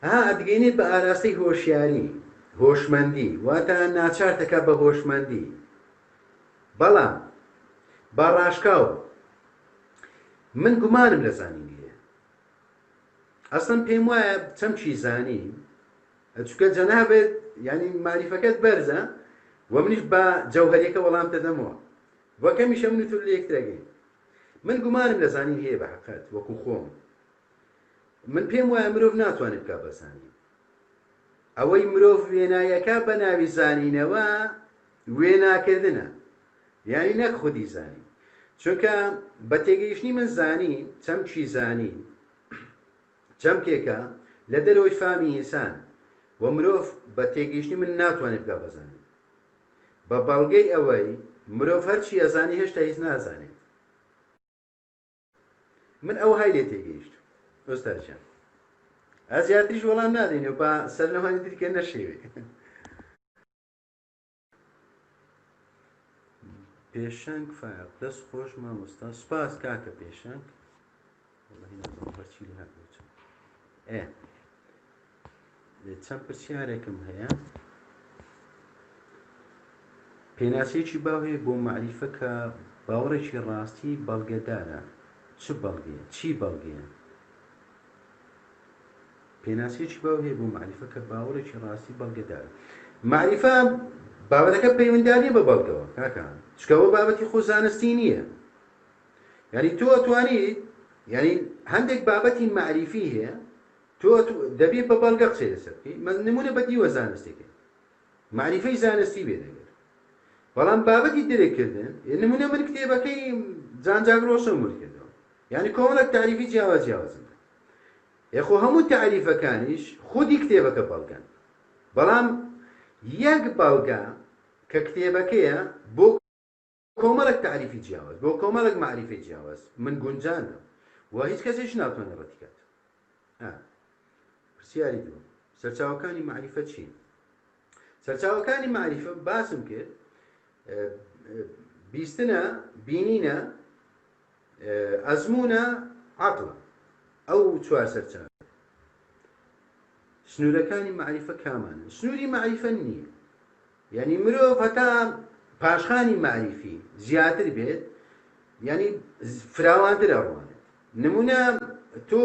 ئەدگەینێت بە ئاراستەی هۆشیاری، هۆشمەندی، واتە ناچار دەکا بە هۆشمەندی. بەڵام با ڕاشکاو من گومانم لە زانینی هەیە. ئەسڵەن پێم وایە چەمچی زانیم، چکە جەنابێت ینی معریفەکەت بەرزە و منیش بە جەوهەریەکە وەڵام دەدەمەوە، وەکەمیشە من و تۆ لە یەکترەگەین. من گومانم لە زانین هەیە بە حەقەت، وەکو خۆم. من پێم وایە مرۆڤ ناتوانێت بکات بە زانین. ئەوەی مرۆڤ وێنایەکە بە ناوی زانینەوە وێناکردنە، یعنی نەک خودی زانین. چونکە بە تێگەیشتنی من زانین، چەمکی زانین چەمکێکە لە دەرەوەی فامی ئینسان، و مرۆڤ بە تێگەیشتنی من ناتوانێت بکات بە زانین. بە بەڵگەی ئەوەی مرۆڤ هەرچی ئەزانی هێشتا هیچ نازانێت. من ئەو های لێ تێگەیشت. ئۆستاجیان، زیاتریش وەڵام نادەینێ بە سەرنەوانی دیکە نەشێوێ. پێشەنگ فایق دەست خۆش مامۆستا. سپاس کاکە پێشەنگ. چەند پرسیارێکم هەیە. پێناسەیەکی باو هەیە بۆ معریفە کە باوەڕێکی ڕاستی بەڵگەدارە. چ بەڵگەیە؟ چی بەڵگەیە؟ پێناسەیەکی باو هەیە بۆ معریفە کە باوەڕێکی ڕاستی بەڵگەدارە. معریفە بابەتەکە پەیوەندیداریە بە بەڵگەوە کاکان، چکەوە بابەتی خۆ زانستی نییە. یعنی تۆ ئەتوانیت، یعنی هەندێک بابەتی معریفی هەیە تۆ دەبێت بە بەڵگە قسەی لەسەر بکەیت. نمونە بە دیوە زانستێکە، معریفەی زانستی بێ دەگەر بەڵام بابەتی دەرێکردن نمونە من کتێبەکەی جانجاگرۆشم وردکردەوە یعنی کۆمەڵێک تعریفی جیاوازم یخۆ هەموو تعریفەکانیش خودی کتێبەکە بەڵگەن بەڵام یەک بەڵگە کە کتێبەکەیە بۆ کۆمەڵێک تعریفی جیاواز بۆ کۆمەڵێک معریفی جیاواز من گونجاندم و هیچ کەسێش ناتوانێت ڕەتی کات. پرسیاری دووەم سەرچاوەکانی معریفەت چین؟ سەرچاوەکانی معریفە باسم کرد بیستنە بینینە ئەزمونە عەقڵە ئەو چوار سەرچاوە. سنوورەکانی معریفە کامانن؟ سنووری معریفە نییە یعنی مرۆڤ هەتا پاشخانی معریفی زیاتر بێت یعنی فراوانتر ئەڕوانێت. نمونە تۆ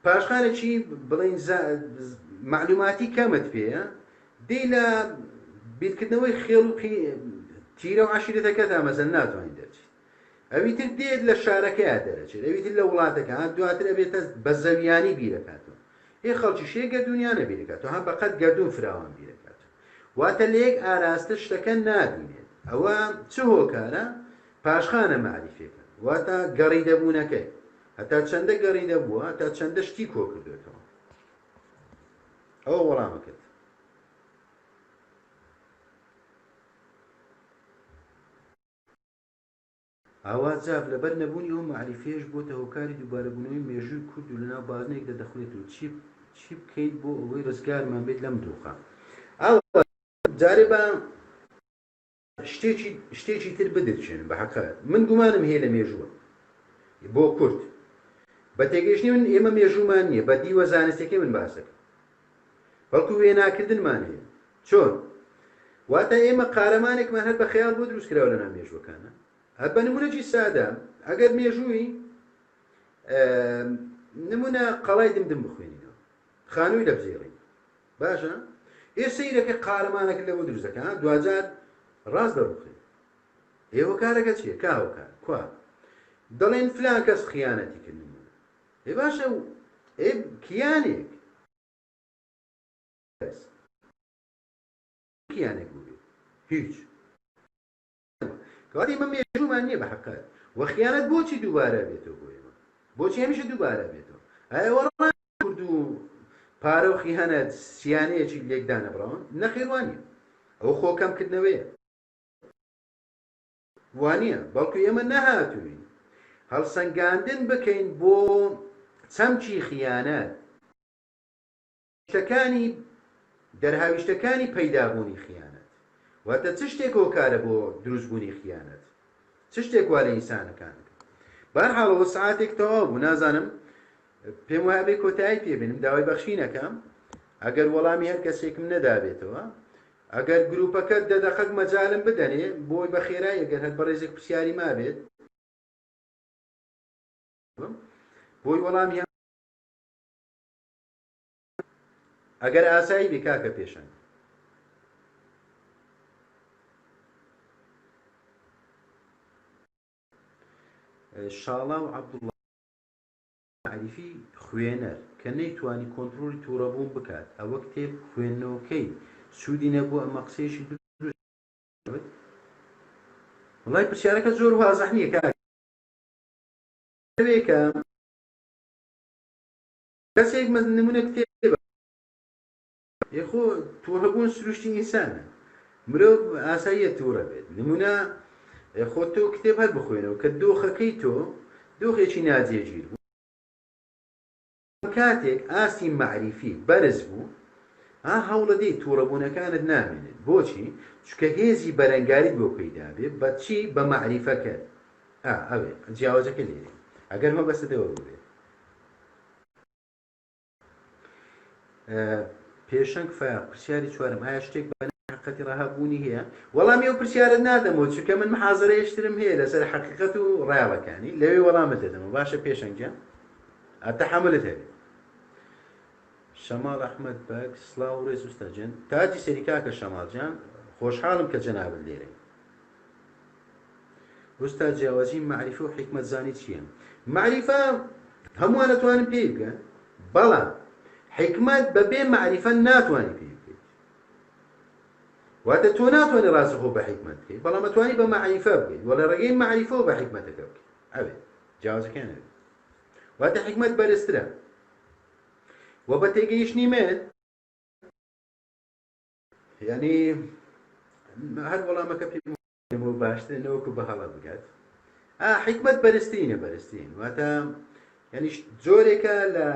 پاشخانێکی بڵێن معلوماتی کەمت پێیە دەی لە بیرکردنەوەی خێڵ و تیرە و عەشیرەتەکەت مەسەڵەن ناتوانیت دەرچیت ئەویتر دێت لە شارەکەیان دەرەچێت ئەویتر لە وڵاتەکە دواتر ئەبێتە بە زەویانی بیرەکاتەوە هێ خەڵکی شێ گەردونیانە بیرەکاتەوە هەم بەقەت گەردون فراوان بیرەکاتەوە واتە لە یەک ئاراستە شتەکە نابینێت. ئەوە چ هۆکارە؟ پاشخانە معریفەکە واتە گەڕیدەبوونەکەی هەتا چەندە گەڕیدەبووە هەتا چەندە شتی کۆ کردوێتەوە. ئەوە وەڵامەکەت. ئاوازاف لەبەر نەبوونی ئەو معریفەیەش بۆتە هۆکاری دووبارەبوونەوەی مێژووی کورد و لەناو بازنێکدا دەخڵێتەوە چی بکەیت بۆ ئەوەی ڕزگارمان بێت لەم دۆخە. جارێ بە شتێکی تر بدرچێن بە حەقیقەت من گومانم هەیە لە مێژووە بۆ کورد بە تێگەیشتنی من ئێمە مێژوومان نییە بە دیوە زانستیەکەی من باسەکە بەڵکو وێناکردنمان هەیە. چۆن؟ واتە ئێمە قارەمانێکمان هەر بە خەیاڵ بۆ دروست کراوە لەناو مێژووەکانە. بە نمونەی سادە ئەگەر مێژووی نمونە قەڵای دمدم بخوێنینەوە خانووی لە بزێڕین باشە ئێسەیرەکە قارەمانێک لەوە دروستەکە دوجار ڕاست دەڕوخێن ئێوە کارەکە چییە؟ کاوەکار کوا دەڵێن فلان کەس خیانەتی کردنمونە ێ باشە کیانێک کیانێک بوو هیچ کەواتی ئێمە مێژوومان نییە بە حەقیقەت وە خیانەت بۆچی دووبارە بێتەوە بۆ ئێمە بۆچی هەمیشە دووبارە بێتەوە؟ ئەوە کورد و پارە و خیانەت سیانەیەکی لێکدانە بڕەوە نەخێوانیە ئەو خۆکەمکردنەوەیە وانە بەڵکو ئێمە نەهاتووین هەڵسەنگاندن بکەین بۆ چەمکی خیانەت شتەکانی دەرهاویشتەکانی پەیدابوونی خیانەت واتە چ شتێک هۆکارە بۆ دروستبوونی خیانەت چ شتێک وا لە ئینسانەکانەکە. بەهەرحاڵەوە سعاتێک تەواو بوو نازانم پێم وایە بێ کۆتایی پێبێنم داوای بەخشینەکەم ئەگەر وەڵامی هەر کەسێکم نەدابێتەوە ئەگەر گروپەکە دەدەقەک مەجالم بدەنێ بۆی بە خێرایی ئەگەر هەر بەڕێزێک پرسیاری مابێت بۆی وەڵامی ئەگەر ئاسایی بێ کاکە پێشەنگ. شاڵا و عەبدوڵڵا معریفی خوێنەر کە نەیتوانی کۆنتڕۆلی تووڕەبوون بکات ئەوە کتێب خوێندنەوەکەی سوودی نەبووە ئەمە قسەیەشی دروست وڵای پرسیارەکە زۆر وازەح نییە کاکە کەسێک نمونە کتێبە یخۆ تووڕەبوون سروشتی ئینسانە مرۆڤ ئاساییە تووڕە بێت نمونە خۆ تۆ کتێب هەر بخوێنەوە کە دۆخەکەی تۆ دۆخێکی ناجێگیر بوو کاتێک ئاستی معریفی بەرز بوو هەوڵە دەی تووڕەبوونەکانت نامێنێت بۆچی؟ چکە هێزی بەرەنگاریت بۆ پەیدا بێت بە چی؟ بە معریفەکە ئەوێ جیاوازەکە لێرێ ئەگەر مە بەستەوە بێت. پێشەنگ فایق پرسیاری چوارم ئایا شتێک بە حقیقەتی ڕاهەبوونی هەیە؟ وەڵامی ئەو پرسیارت نادەمەوە چونکە من محازەرەیەشترم هەیە لەسەر حقیقەت و ڕاڵەکانی لەوێ وەڵامت دەدەمەوە باشە پێشەنگیان تەحەملت هەبێت. شەماڵ ئەحمەد بەگ سڵاو و ڕێز ئوستاجان تاجی سەری کاکە شەماڵجان خۆشحاڵم کە جەنابت لێرە. ئوستا جیاوازی معریفە و حیکمەتزانی چییە؟ معریفە هەمووان دەتوانن پێی بکەن بەڵام حکمت بەبێ معریفە ناتوانانی پێی بکەیت واتە تۆ ناتوانێت ڕازی خۆ بە حکمت بکەیت بەڵام ئەتوانی بە مەعریفە بکەیت وەڵە ڕێگەی مەعریفەوە بە حکمەتەکە بکەیت ئەوێ جیاوازەکان ئەوێ واتە حکمت بەرزترە و بە تێگەیشتنی من یعنی هەر وەڵامەکە پێم باشتر نەوەکو بە هەڵە بگات حکمت بەرزترینە بەرزترین واتە یعنی جۆرێکە لە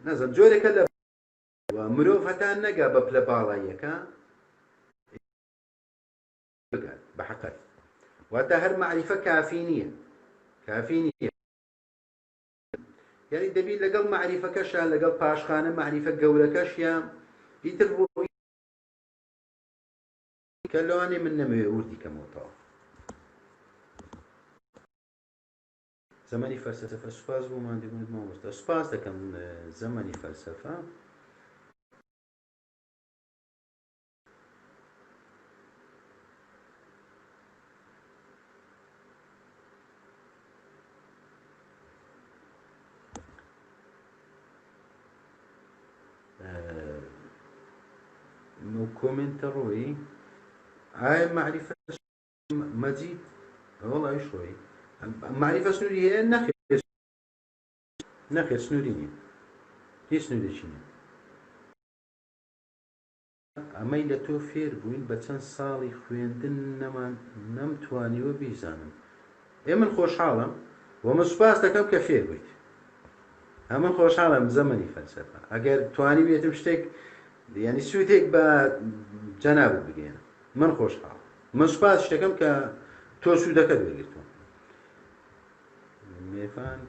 نەزم جۆرێکە لە مرۆڤ هەتان نەگا بە پلە باڵاییەکە بگات بە حەقەت واتە هەر مەعریفە کافی نییە کافی نییە یعنی دەبی لەگەڵ مەعریفەکەشە لەگەڵ پاشخانە مەعریفە گەورەکەشیە ئیتر بۆ کە لەوانێ من نەمەوێ وردی کەمەوەتەوە زمانی فەلسەفە سوپاس بۆمان دەبوو مامۆستا سوپاس دەکەم زمانی فەلسەفە كومنت روي هاي معرفة مجيد والله ايش روي معرفة سنوري هي نخير سنوريني هي سنوري شنو ئەمەی لە تۆ فێر بووین بە چەند ساڵی خوێندن نەمان نەمتوانیوە بیزانم من خۆشحاڵم ومە سوپاس دەکەم کە فێر بوویت ئەمە خۆشحاڵم زەمەنی فەلسەفە ئەگەر توانی بێتم شتێک یعنی سوودێک بە جەنابت بگەێنە من خۆشحاڵ من سوپاس شتەکەم کە تۆ سوودەکەت وەرگرتووە میێفان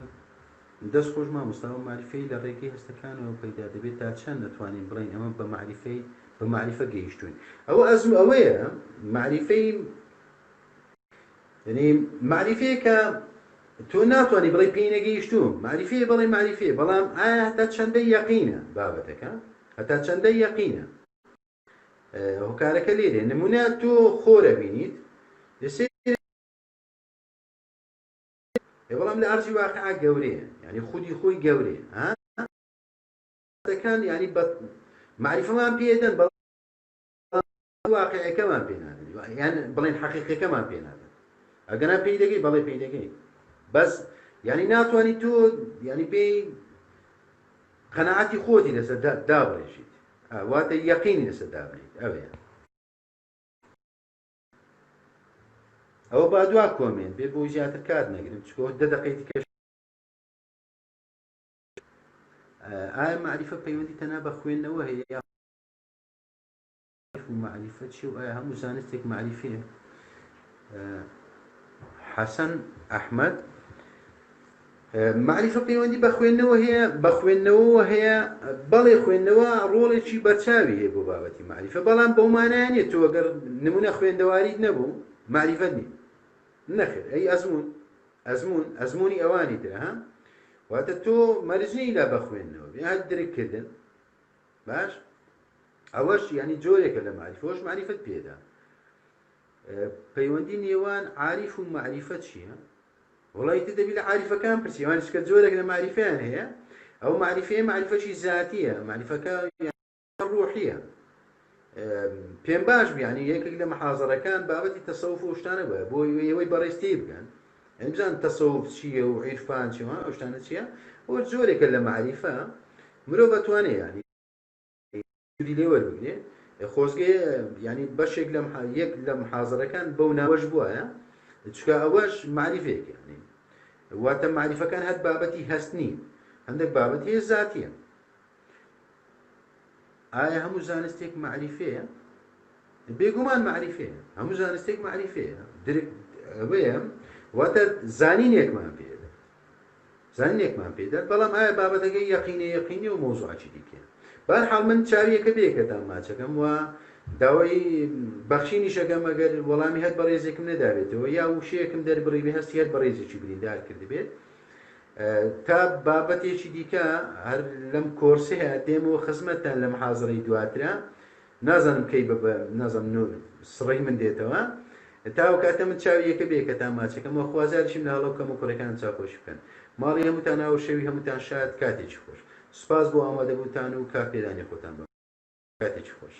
دەست خۆش مامۆستاوە معریفەی لە ڕێگەی هەستەکانەوە پەیدا دەبێت تا چەند دەتوانین بڵین ئەمە بە معریفە گەیشتوین ئەوە ئەزم ئەوەیە معریفەی یعنی معریفەیە کە تۆ ناتوانانی بڵێ پێی نەگەیشتووم معریفەیە بڵێ معریفەیە بەڵام ئایا هەتا چەندەی یەقینە بابەتەکە هەتا چەندەی یەقینە هۆکارەکە لێرێ نمونە تۆ خۆرە بینیت بەڵام لە ئەرزی واقعا گەورەیە ینی خودی خۆی گەورەیە دەکان ینی بە معریفەمان پێدەن بەڵام واقعەکەمان پێ نادەن یان بڵێن حەقیقەکەمان پێ نادەن ئەگەنا پێی دەگەی بەڵێ پێی دەگەی بەس ینی ناتوانانی تۆ ینی پێی قەناعەتی خۆتی لەسەر دابڕێژیت واتە یەقینی لەسەر دابنیت ئەوەیە ئەوە با دوا کۆمێن بێ بۆ زیاتر کار نەگرم چکۆ 10 دقەیەکی کەش ئایا معریفە پەیوەندی تەنها بە خوێندنەوە هەیە معریفە چی و ئایا هەموو زانستێک معریفەیە حەسەن ئەحمەد معریفە پەیوەندی بە خوێندنەوە هەیە بە خوێندنەوە هەیە بەڵێ خوێندنەوە ڕۆڵێکی بەرچاوی هەیە بۆ بابەتی معریفە بەڵام بەو مانایە نیە تۆ ئەگەر نمونە خوێندەواریت نەبوو معریفەت نیە نەخێر ئەی ئەزموونی ئەوانی ترە ها واتە تۆ مەرجەی لا بە خوێندنەوە هەر درکردن باش ئەوەش ینی جۆرێکە لە معریفەوەش معریفەت پێدا پەیوەندی نێوان عاریف و معریفەت چییە وڵی تر دەبی لە عاریفەکان پرسی ئەوان شکە جۆرێک لە معریفەیان هەیە ئەو معریفەیە معریفەشی ذاتیە معریفەکە ڕوحیە پێم باش بیانی یەکێک لە محازەرەکان بابەتی تەسەوف و شتانە بە بۆ ئەوەی بەڕێستی بگەن ئەنی بزان تەسەوف چییە و عیرفان چیوە ئەو شتانە چییە ئەوە جۆرێکە لە معریفە مرۆڤ ئەتوانێت ینی سوودی لێ وەربگرێ خۆزگە ینی بەشێک لە یەک لە محازەرەکان بەو ناوەش بووە چکە ئەوەش معریفێک ینی واتە معریفەکان هەر بابەتی هەستنی هەندێک بابەتی ذاتیە ئایا هەموو زانستێک معریفەیە بێگومان معریفەیە هەموو زانستێک معریفەیە ئەوەیە واتە زانینێکمان پێدا زانینێکمان پێدات بەڵام ئایا بابەتەکەی یەقینی و مۆزوعی دیکە بەرحاڵ من چاویەکە بێکەتان ماچەکەم و داوای بەخشینی شەکەم ئەگەر وەڵامی هەت بەڕێزێکم نەدابێتەوە یا وشەیەکم دەربڕی بێ هەستی هەت بەڕێزێکی بریندار کردبێت تا بابەتێکی دیکە هەر لەم کۆرسەیە دێمەوە خزمەتتان لە محازەرەی دواترە نازانم کەی نازانم سڕی من دێتەوە تاو کاتە من چاویەکە بێکەتان ماچەکەم و خوازاریشم لە هەڵەوکەم و کوڕەکان چاپۆشی بکەن ماڵی هەمووتان ناو شەوی هەمووتان شاد کاتێکی خۆش سوپاس بۆ ئامادەبووتان و کاپێدانی خۆتان بە کاتێکی خۆش